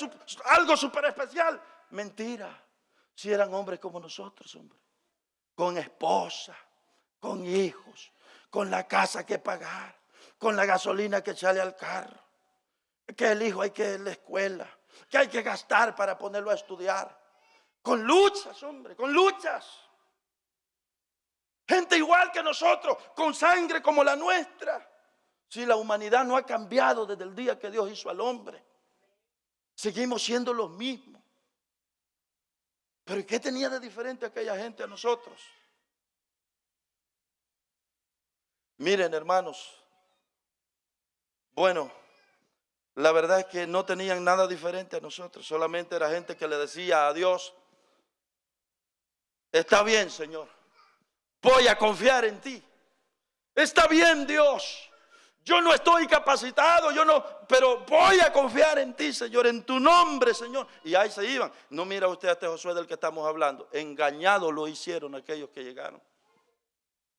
algo súper especial. Mentira. Si eran hombres como nosotros, hombre. Con esposa, con hijos, con la casa que pagar, con la gasolina que echarle al carro. Que el hijo hay que ir a la escuela, que hay que gastar para ponerlo a estudiar. Con luchas, hombre, con luchas. Gente igual que nosotros, con sangre como la nuestra. Si la humanidad no ha cambiado desde el día que Dios hizo al hombre, seguimos siendo los mismos. Pero ¿qué tenía de diferente aquella gente a nosotros? Miren, hermanos, bueno, la verdad es que no tenían nada diferente a nosotros. Solamente era gente que le decía a Dios, está bien, Señor, voy a confiar en ti. Está bien, Dios, yo no estoy capacitado, pero voy a confiar en ti, Señor, en tu nombre, Señor. Y ahí se iban. No mira usted a este Josué del que estamos hablando. Engañados lo hicieron aquellos que llegaron.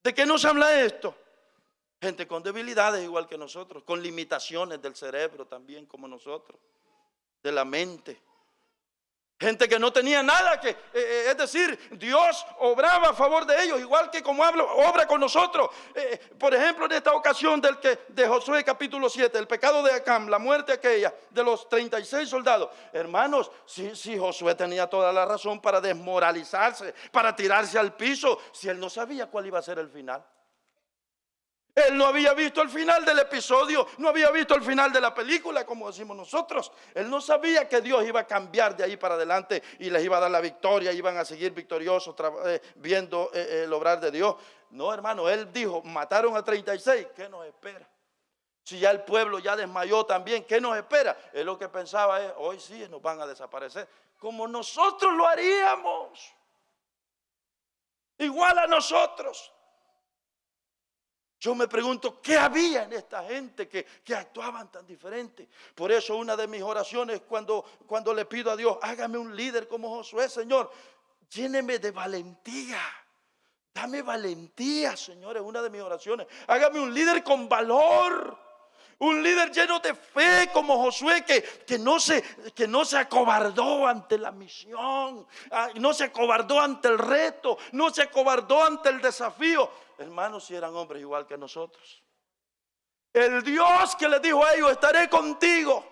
¿De qué nos habla esto? Gente con debilidades igual que nosotros, con limitaciones del cerebro también como nosotros, de la mente. Gente que no tenía nada que, es decir, Dios obraba a favor de ellos, igual que como obra con nosotros. Por ejemplo, en esta ocasión de Josué capítulo 7, el pecado de Acán, la muerte aquella de los 36 soldados. Hermanos, si Josué tenía toda la razón para desmoralizarse, para tirarse al piso, si él no sabía cuál iba a ser el final. Él no había visto el final del episodio, no había visto el final de la película, como decimos nosotros. Él no sabía que Dios iba a cambiar de ahí para adelante y les iba a dar la victoria, iban a seguir victoriosos viendo el obrar de Dios. No, hermano, él dijo, mataron a 36, ¿qué nos espera? Si ya el pueblo ya desmayó también, ¿qué nos espera? Él lo que pensaba es, hoy sí nos van a desaparecer, como nosotros lo haríamos. Igual a nosotros. Yo me pregunto, ¿qué había en esta gente que actuaban tan diferente? Por eso una de mis oraciones cuando le pido a Dios, hágame un líder como Josué, Señor, lléneme de valentía. Dame valentía, Señor, es una de mis oraciones. Hágame un líder con valor. Un líder lleno de fe como Josué que no se acobardó ante la misión, no se acobardó ante el reto, no se acobardó ante el desafío. Hermanos, si eran hombres igual que nosotros. El Dios que les dijo a ellos, estaré contigo,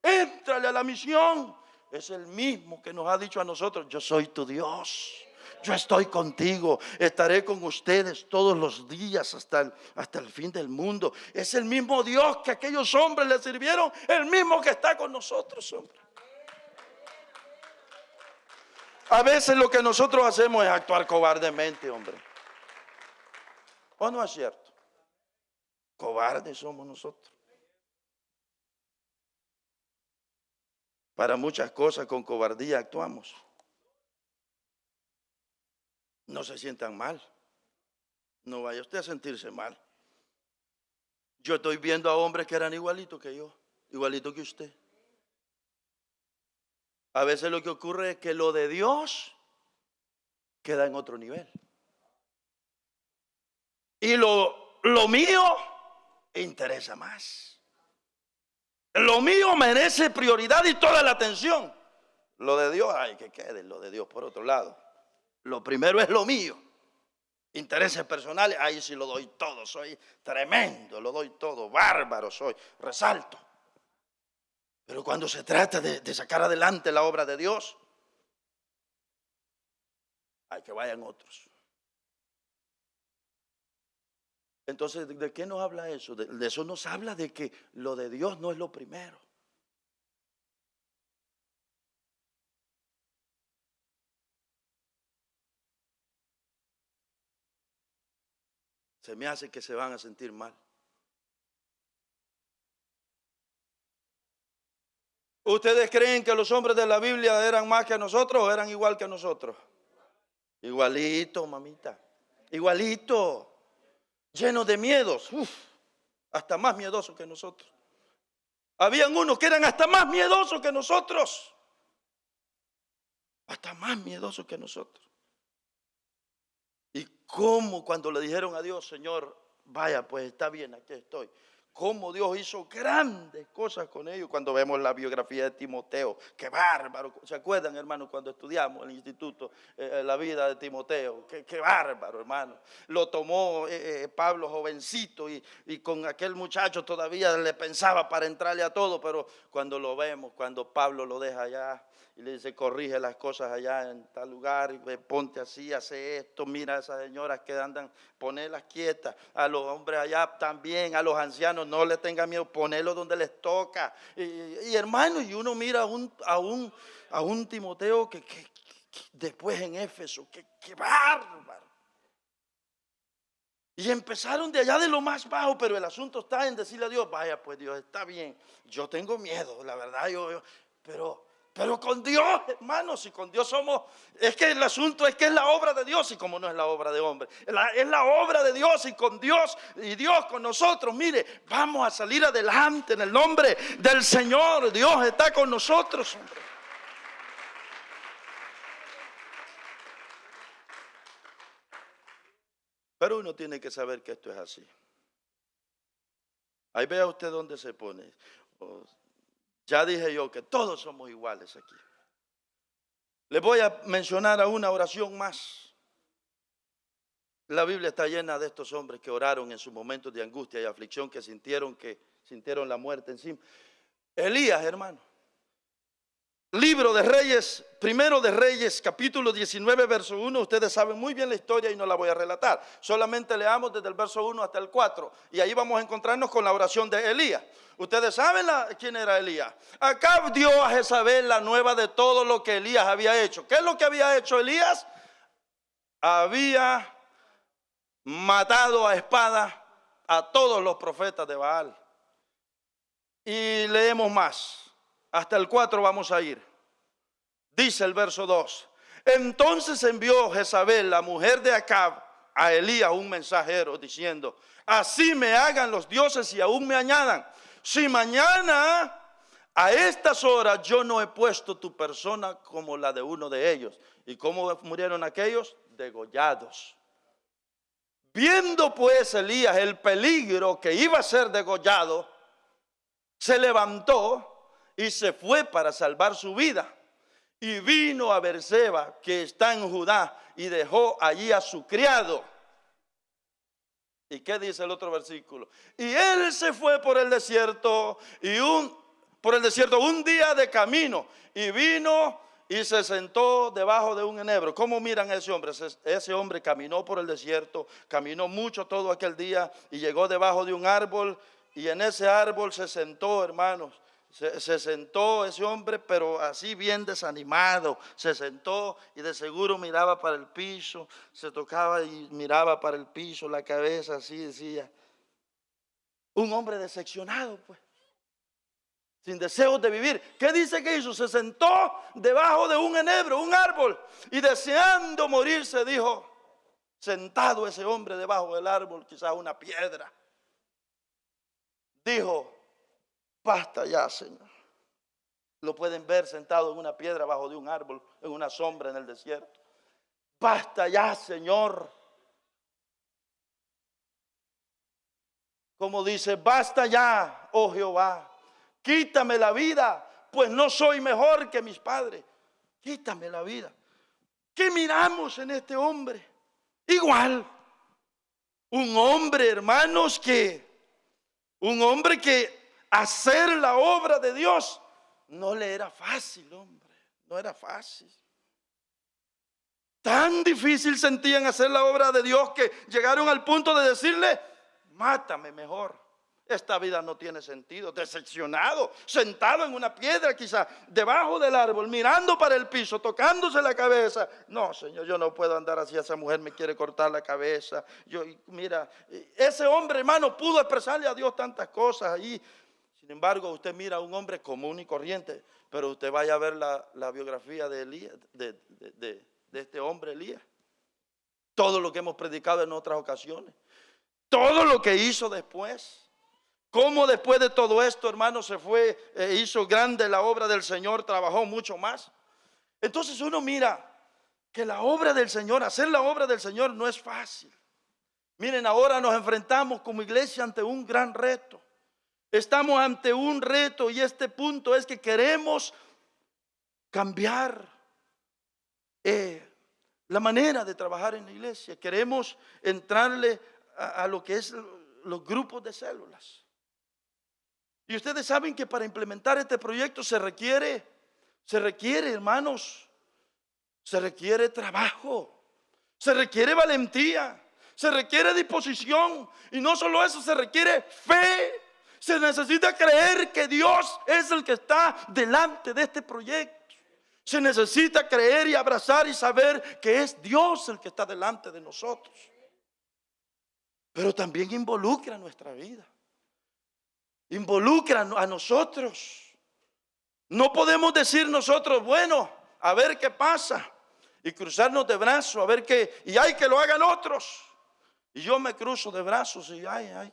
éntrale a la misión, es el mismo que nos ha dicho a nosotros, yo soy tu Dios. Yo estoy contigo, estaré con ustedes todos los días hasta el fin del mundo. Es el mismo Dios que aquellos hombres le sirvieron, el mismo que está con nosotros, hombre. A veces lo que nosotros hacemos es actuar cobardemente, hombre. ¿O no es cierto? Cobardes somos nosotros. Para muchas cosas con cobardía actuamos. No se sientan mal. No vaya usted a sentirse mal. Yo estoy viendo a hombres que eran igualitos que yo, igualitos que usted. A veces lo que ocurre es que lo de Dios queda en otro nivel. Y lo mío interesa más. Lo mío merece prioridad y toda la atención. Lo de Dios, ay, que quede lo de Dios por otro lado. Lo primero es lo mío. Intereses personales, ahí sí lo doy todo, soy tremendo, lo doy todo, bárbaro soy, resalto. Pero cuando se trata de sacar adelante la obra de Dios, hay que vayan otros. Entonces, ¿de qué nos habla eso? De eso nos habla de que lo de Dios no es lo primero. Se me hace que se van a sentir mal. ¿Ustedes creen que los hombres de la Biblia eran más que nosotros o eran igual que nosotros? Igualito, mamita. Igualito. Llenos de miedos. Hasta más miedosos que nosotros. Habían unos que eran hasta más miedosos que nosotros. Hasta más miedosos que nosotros. Y cómo cuando le dijeron a Dios, Señor, vaya, pues está bien, aquí estoy. Cómo Dios hizo grandes cosas con ellos. Cuando vemos la biografía de Timoteo, qué bárbaro. ¿Se acuerdan, hermano, cuando estudiamos en el instituto la vida de Timoteo? Qué bárbaro, hermano. Lo tomó Pablo jovencito y con aquel muchacho todavía le pensaba para entrarle a todo, pero cuando lo vemos, cuando Pablo lo deja allá y le dice, corrige las cosas allá en tal lugar, y ponte así, hace esto, mira a esas señoras que andan, ponelas quietas, a los hombres allá también, a los ancianos, no les tengan miedo, ponerlos donde les toca. Y hermano, y uno mira a un Timoteo que después en Éfeso, que bárbaro. Y empezaron de allá de lo más bajo, pero el asunto está en decirle a Dios, vaya pues Dios, está bien, yo tengo miedo, la verdad, pero con Dios, hermanos, y con Dios somos, es que el asunto es que es la obra de Dios y como no es la obra de hombre, es la obra de Dios y con Dios y Dios con nosotros, mire, vamos a salir adelante en el nombre del Señor, Dios está con nosotros, hombre. Pero uno tiene que saber que esto es así. Ahí vea usted dónde se pone. Ya dije yo que todos somos iguales aquí. Les voy a mencionar a una oración más. La Biblia está llena de estos hombres que oraron en sus momentos de angustia y aflicción, que sintieron la muerte encima. Elías, hermano. Libro de Reyes, primero de Reyes, capítulo 19, verso 1. Ustedes saben muy bien la historia y no la voy a relatar. Solamente leamos desde el verso 1 hasta el 4. Y ahí vamos a encontrarnos con la oración de Elías. Ustedes saben quién era Elías. Acab dio a Jezabel la nueva de todo lo que Elías había hecho. ¿Qué es lo que había hecho Elías? Había matado a espada a todos los profetas de Baal. Y leemos más. Hasta el 4 vamos a ir. Dice el verso 2. Entonces envió Jezabel, la mujer de Acab, a Elías un mensajero diciendo: así me hagan los dioses y aún me añadan, si mañana a estas horas yo no he puesto tu persona como la de uno de ellos. ¿Y cómo murieron aquellos? Degollados. Viendo pues Elías el peligro que iba a ser degollado, se levantó y se fue para salvar su vida. Y vino a Beerseba, que está en Judá, y dejó allí a su criado. ¿Y qué dice el otro versículo? Y él se fue por el desierto un día de camino, y vino y se sentó debajo de un enebro. ¿Cómo miran a ese hombre? Ese hombre caminó por el desierto, caminó mucho todo aquel día y llegó debajo de un árbol, y en ese árbol se sentó, hermanos. Se sentó ese hombre, pero así bien desanimado. Se sentó y de seguro miraba para el piso, se tocaba y miraba para el piso, la cabeza así, decía. Un hombre decepcionado, pues, sin deseos de vivir. ¿Qué dice que hizo? Se sentó debajo de un enebro, un árbol, y deseando morirse dijo, sentado ese hombre debajo del árbol, quizás una piedra, dijo: basta ya, Señor. Lo pueden ver sentado en una piedra bajo de un árbol, en una sombra en el desierto. Basta ya, Señor. Como dice: basta ya, oh Jehová, quítame la vida, pues no soy mejor que mis padres. Quítame la vida. ¿Qué miramos en este hombre? Igual, un hombre, hermanos, un hombre que hacer la obra de Dios no le era fácil, hombre, no era fácil. Tan difícil sentían hacer la obra de Dios que llegaron al punto de decirle: mátame mejor, esta vida no tiene sentido. Decepcionado, sentado en una piedra quizá, debajo del árbol, mirando para el piso, tocándose la cabeza. No, Señor, yo no puedo andar así, esa mujer me quiere cortar la cabeza. Mira, ese hombre, hermano, pudo expresarle a Dios tantas cosas ahí. Sin embargo, usted mira a un hombre común y corriente, pero usted vaya a ver la biografía de Elías, de este hombre Elías. Todo lo que hemos predicado en otras ocasiones, todo lo que hizo después, cómo después de todo esto, hermano, se fue, hizo grande la obra del Señor, trabajó mucho más. Entonces uno mira que la obra del Señor, hacer la obra del Señor no es fácil. Miren, ahora nos enfrentamos como iglesia ante un gran reto. Estamos ante un reto, y este punto es que queremos cambiar la manera de trabajar en la iglesia. Queremos entrarle a lo que es los grupos de células. Y ustedes saben que para implementar este proyecto se requiere, hermanos, se requiere trabajo, se requiere valentía, se requiere disposición, y no solo eso, se requiere fe. Se necesita creer que Dios es el que está delante de este proyecto. Se necesita creer y abrazar y saber que es Dios el que está delante de nosotros. Pero también involucra nuestra vida, involucra a nosotros. No podemos decir nosotros: bueno, a ver qué pasa, y cruzarnos de brazos, a ver qué, y hay que lo hagan otros. Y yo me cruzo de brazos y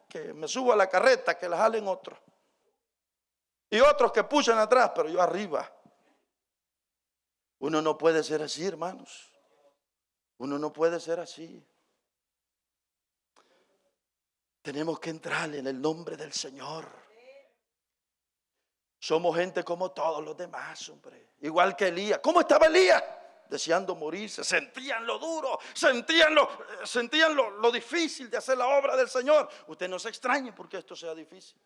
que me subo a la carreta, que la jalen otros. Y otros que puchan atrás, pero yo arriba. Uno no puede ser así, hermanos. Uno no puede ser así. Tenemos que entrar en el nombre del Señor. Somos gente como todos los demás, hombre. Igual que Elías. ¿Cómo estaba Elías? Deseando morirse. Sentían lo duro, sentían lo difícil de hacer la obra del Señor. Usted no se extrañe porque esto sea difícil.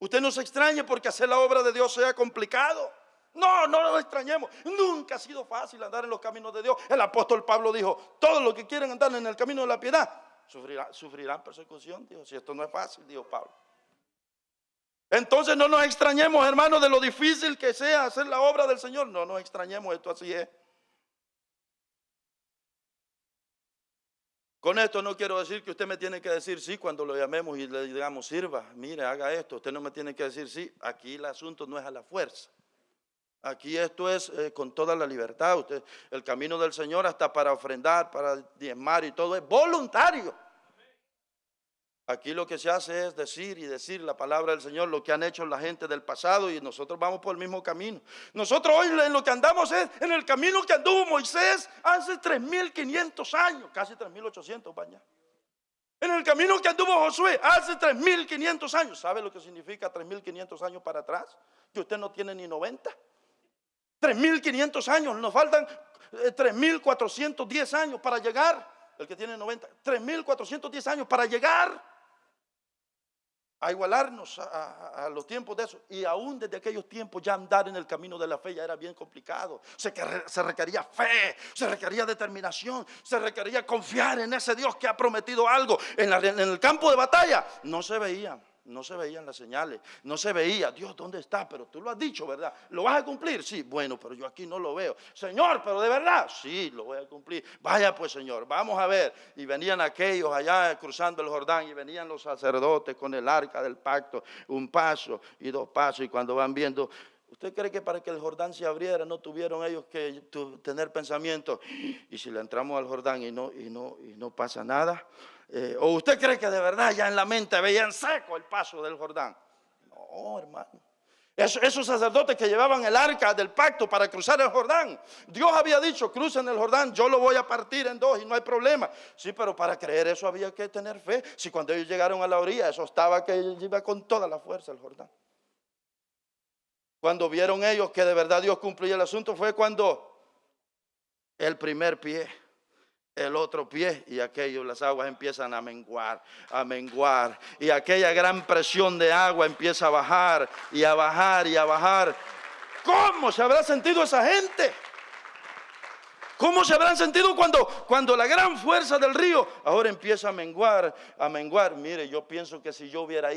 Usted no se extrañe porque hacer la obra de Dios sea complicado. No lo extrañemos. Nunca ha sido fácil andar en los caminos de Dios. El apóstol Pablo dijo: todos los que quieren andar en el camino de la piedad sufrirán persecución. Dijo: si esto no es fácil, dijo Pablo. Entonces no nos extrañemos, hermanos, de lo difícil que sea hacer la obra del Señor. No nos extrañemos, esto así es. Con esto no quiero decir que usted me tiene que decir sí cuando lo llamemos y le digamos: sirva, mire, haga esto. Usted no me tiene que decir sí. Aquí el asunto no es a la fuerza. Aquí esto es con toda la libertad. Usted, el camino del Señor hasta para ofrendar, para diezmar y todo es voluntario. Aquí lo que se hace es decir y decir la palabra del Señor, lo que han hecho la gente del pasado, y nosotros vamos por el mismo camino. Nosotros hoy en lo que andamos es en el camino que anduvo Moisés hace 3.500 años, casi 3.800 baña. En el camino que anduvo Josué hace 3.500 años. ¿Sabe lo que significa 3.500 años para atrás? Que usted no tiene ni 90. 3.500 años, nos faltan 3.410 años para llegar. El que tiene 90, 3.410 años para llegar a igualarnos a los tiempos de eso. Y aún desde aquellos tiempos ya andar en el camino de la fe ya era bien complicado. Se requería fe, se requería determinación, se requería confiar en ese Dios que ha prometido algo. En el campo de batalla no se veían las señales, no se veía. Dios, ¿dónde está? Pero tú lo has dicho, ¿verdad? ¿Lo vas a cumplir? Sí, bueno, pero yo aquí no lo veo. Señor, ¿pero de verdad? Sí, lo voy a cumplir. Vaya pues, Señor, vamos a ver. Y venían aquellos allá cruzando el Jordán, y venían los sacerdotes con el arca del pacto, un paso y dos pasos, y cuando van viendo, ¿usted cree que para que el Jordán se abriera no tuvieron ellos que tener pensamiento? ¿Y si le entramos al Jordán y no pasa nada? ¿O usted cree que de verdad ya en la mente veían seco el paso del Jordán? No, hermano. Esos sacerdotes que llevaban el arca del pacto para cruzar el Jordán, Dios había dicho, crucen el Jordán, yo lo voy a partir en dos y no hay problema. Sí, pero para creer eso había que tener fe. Si cuando ellos llegaron a la orilla, eso estaba que iba con toda la fuerza el Jordán. Cuando vieron ellos que de verdad Dios cumplía el asunto, fue cuando el primer pie, el otro pie, y aquello, las aguas empiezan a menguar, y aquella gran presión de agua empieza a bajar y a bajar y a bajar. ¿Cómo se habrá sentido esa gente? ¿Cómo se habrán sentido cuando la gran fuerza del río ahora empieza a menguar, a menguar? Mire, yo pienso que si yo hubiera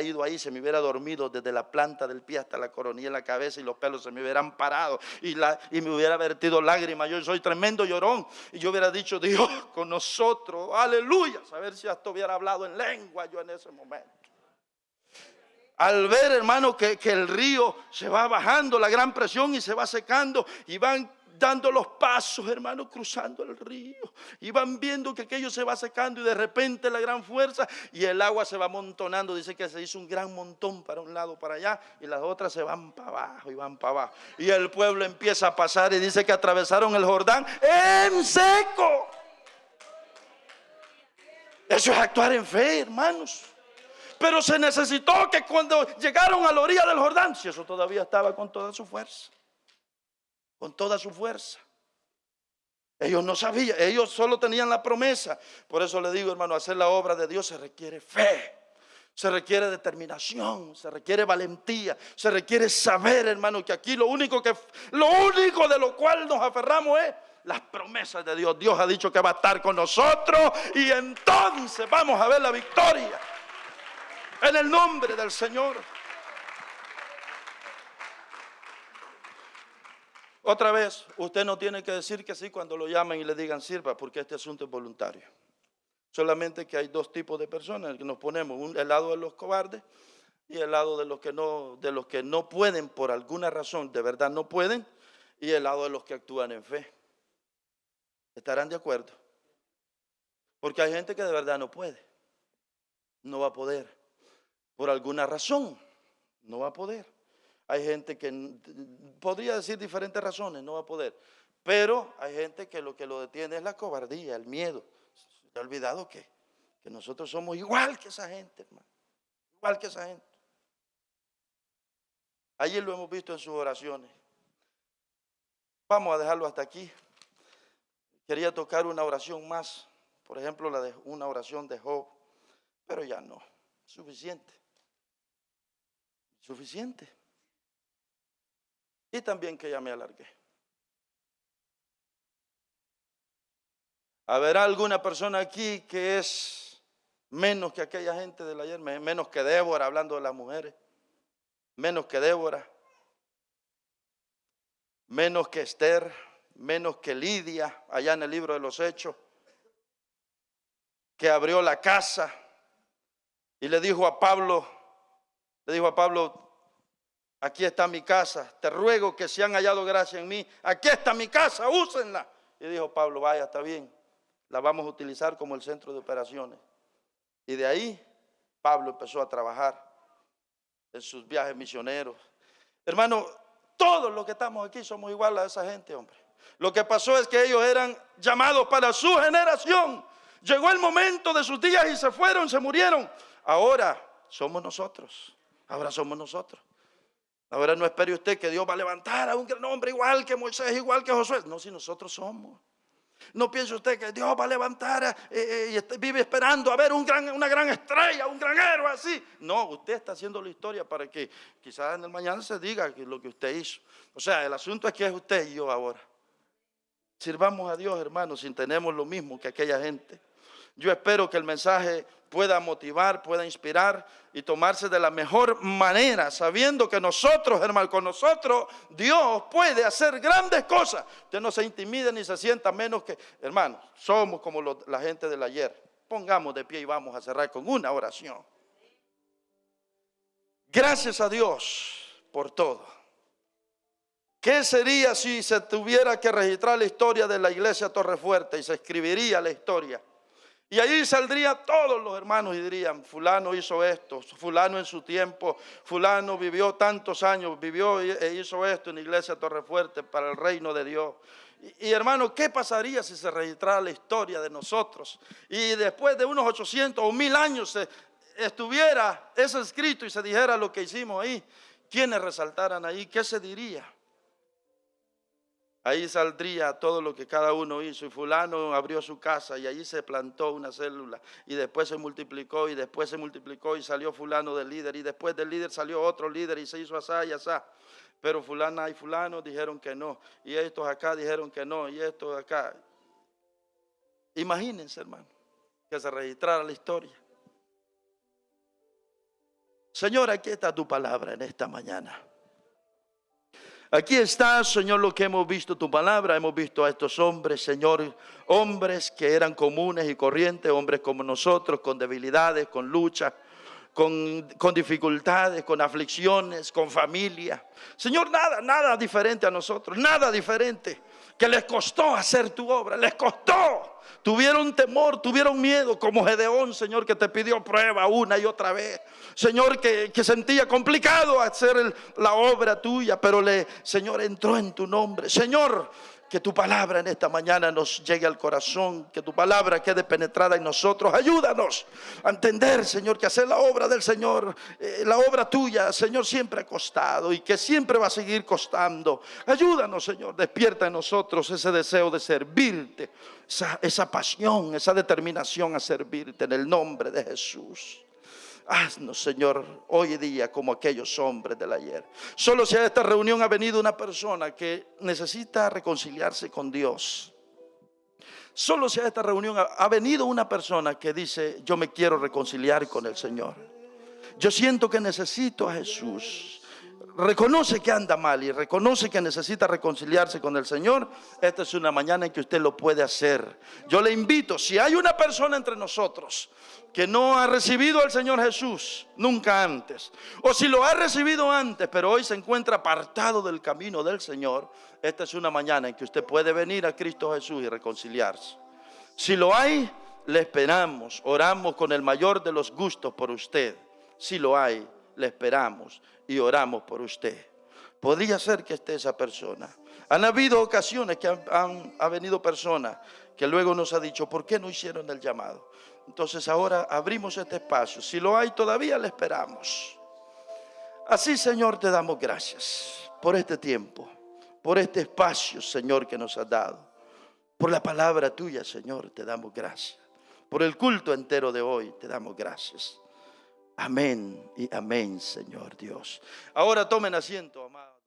ido ahí, se me hubiera dormido desde la planta del pie hasta la coronilla de la cabeza, y los pelos se me hubieran parado y me hubiera vertido lágrimas. Yo soy tremendo llorón, y yo hubiera dicho, Dios con nosotros, aleluya. A ver si hasta hubiera hablado en lengua yo en ese momento. Al ver, hermano, que el río se va bajando, la gran presión, y se va secando, y van dando los pasos, hermano, cruzando el río, y van viendo que aquello se va secando, y de repente la gran fuerza, y el agua se va amontonando. Dice que se hizo un gran montón para un lado, para allá, y las otras se van para abajo y van para abajo, y el pueblo empieza a pasar, y dice que atravesaron el Jordán en seco. Eso es actuar en fe, hermanos. Pero se necesitó que cuando llegaron a la orilla del Jordán, si eso todavía estaba con toda su fuerza, con toda su fuerza. Ellos no sabían, ellos solo tenían la promesa. Por eso le digo, hermano, hacer la obra de Dios se requiere fe, se requiere determinación, se requiere valentía, se requiere saber, hermano, que aquí lo único de lo cual nos aferramos es las promesas de Dios. Dios ha dicho que va a estar con nosotros, y entonces vamos a ver la victoria. En el nombre del Señor. Otra vez, usted no tiene que decir que sí cuando lo llamen y le digan sirva, porque este asunto es voluntario. Solamente que hay dos tipos de personas que nos ponemos, el lado de los cobardes y el lado de los que no pueden por alguna razón, de verdad no pueden, y el lado de los que actúan en fe. ¿Estarán de acuerdo? Porque hay gente que de verdad no puede, no va a poder. Por alguna razón, no va a poder. Hay gente que podría decir diferentes razones, no va a poder. Pero hay gente que lo detiene es la cobardía, el miedo. Se ha olvidado que nosotros somos igual que esa gente, hermano. Igual que esa gente. Allí lo hemos visto en sus oraciones. Vamos a dejarlo hasta aquí. Quería tocar una oración más. Por ejemplo, una oración de Job. Pero ya no. Suficiente. Suficiente. Y también que ya me alargué. ¿Habrá alguna persona aquí que es menos que aquella gente del ayer? Menos que Débora, hablando de las mujeres. Menos que Débora. Menos que Esther. Menos que Lidia, allá en el libro de los Hechos. Que abrió la casa y le dijo a Pablo, Aquí está mi casa, te ruego que si han hallado gracia en mí, aquí está mi casa, úsenla. Y dijo Pablo, vaya, está bien, la vamos a utilizar como el centro de operaciones. Y de ahí Pablo empezó a trabajar en sus viajes misioneros. Hermano, todos los que estamos aquí somos igual a esa gente, hombre. Lo que pasó es que ellos eran llamados para su generación. Llegó el momento de sus días y se fueron, se murieron. Ahora somos nosotros. Ahora somos nosotros. Ahora no espere usted que Dios va a levantar a un gran hombre igual que Moisés, igual que Josué. No, si nosotros somos. No piense usted que Dios va a levantar y vive esperando a ver una gran estrella, un gran héroe así. No, usted está haciendo la historia para que quizás en el mañana se diga lo que usted hizo. O sea, el asunto es que es usted y yo ahora. Sirvamos a Dios, hermanos, si tenemos lo mismo que aquella gente. Yo espero que el mensaje pueda motivar, pueda inspirar y tomarse de la mejor manera, sabiendo que nosotros, hermano, con nosotros Dios puede hacer grandes cosas. Usted no se intimide ni se sienta menos que, hermano, somos como la gente del ayer. Pongamos de pie y vamos a cerrar con una oración. Gracias a Dios por todo. ¿Qué sería si se tuviera que registrar la historia de la iglesia Torrefuerte y se escribiría la historia? Y allí saldrían todos los hermanos y dirían, fulano hizo esto, fulano en su tiempo, fulano vivió tantos años, vivió e hizo esto en la iglesia Torrefuerte para el reino de Dios. Y hermano, ¿qué pasaría si se registrara la historia de nosotros? Y después de unos 800 o 1000 años estuviera eso escrito y se dijera lo que hicimos ahí. ¿Quiénes resaltaran ahí? ¿Qué se diría? Ahí saldría todo lo que cada uno hizo. Y fulano abrió su casa y allí se plantó una célula. Y después se multiplicó y después se multiplicó y salió fulano del líder. Y después del líder salió otro líder y se hizo asá y asá. Pero fulana y fulano dijeron que no. Y estos acá dijeron que no. Y estos acá. Imagínense, hermano, que se registrara la historia. Señor, aquí está tu palabra en esta mañana. Aquí está, Señor, lo que hemos visto tu palabra. Hemos visto a estos hombres, Señor, hombres que eran comunes y corrientes, hombres como nosotros, con debilidades, con luchas, con dificultades, con aflicciones, con familia. Señor, nada diferente a nosotros, nada diferente, que les costó hacer tu obra, les costó. Tuvieron temor, tuvieron miedo, como Gedeón, Señor, que te pidió prueba una y otra vez. Señor, que sentía complicado hacer la obra tuya, pero Señor, entró en tu nombre. Señor, que tu palabra en esta mañana nos llegue al corazón, que tu palabra quede penetrada en nosotros. Ayúdanos a entender, Señor, que hacer la obra del Señor, la obra tuya, Señor, siempre ha costado y que siempre va a seguir costando. Ayúdanos, Señor, despierta en nosotros ese deseo de servirte, esa pasión, esa determinación a servirte en el nombre de Jesús. Haznos, Señor, hoy día como aquellos hombres del ayer. Solo si a esta reunión ha venido una persona que necesita reconciliarse con Dios. Solo si a esta reunión ha venido una persona que dice, yo me quiero reconciliar con el Señor. Yo siento que necesito a Jesús. Reconoce que anda mal y reconoce que necesita reconciliarse con el Señor. Esta es una mañana en que usted lo puede hacer. Yo le invito, si hay una persona entre nosotros que no ha recibido al Señor Jesús nunca antes, o si lo ha recibido antes pero hoy se encuentra apartado del camino del Señor, esta es una mañana en que usted puede venir a Cristo Jesús y reconciliarse. Si lo hay, le esperamos, oramos con el mayor de los gustos por usted. Si lo hay, le esperamos y oramos por usted. Podría ser que esté esa persona. Han habido ocasiones que ha venido personas que luego nos ha dicho, ¿por qué no hicieron el llamado? Entonces ahora abrimos este espacio. Si lo hay, todavía le esperamos. Así, Señor, te damos gracias por este tiempo, por este espacio, Señor, que nos has dado. Por la palabra tuya, Señor, te damos gracias. Por el culto entero de hoy, te damos gracias. Amén y amén, Señor Dios. Ahora tomen asiento, amados.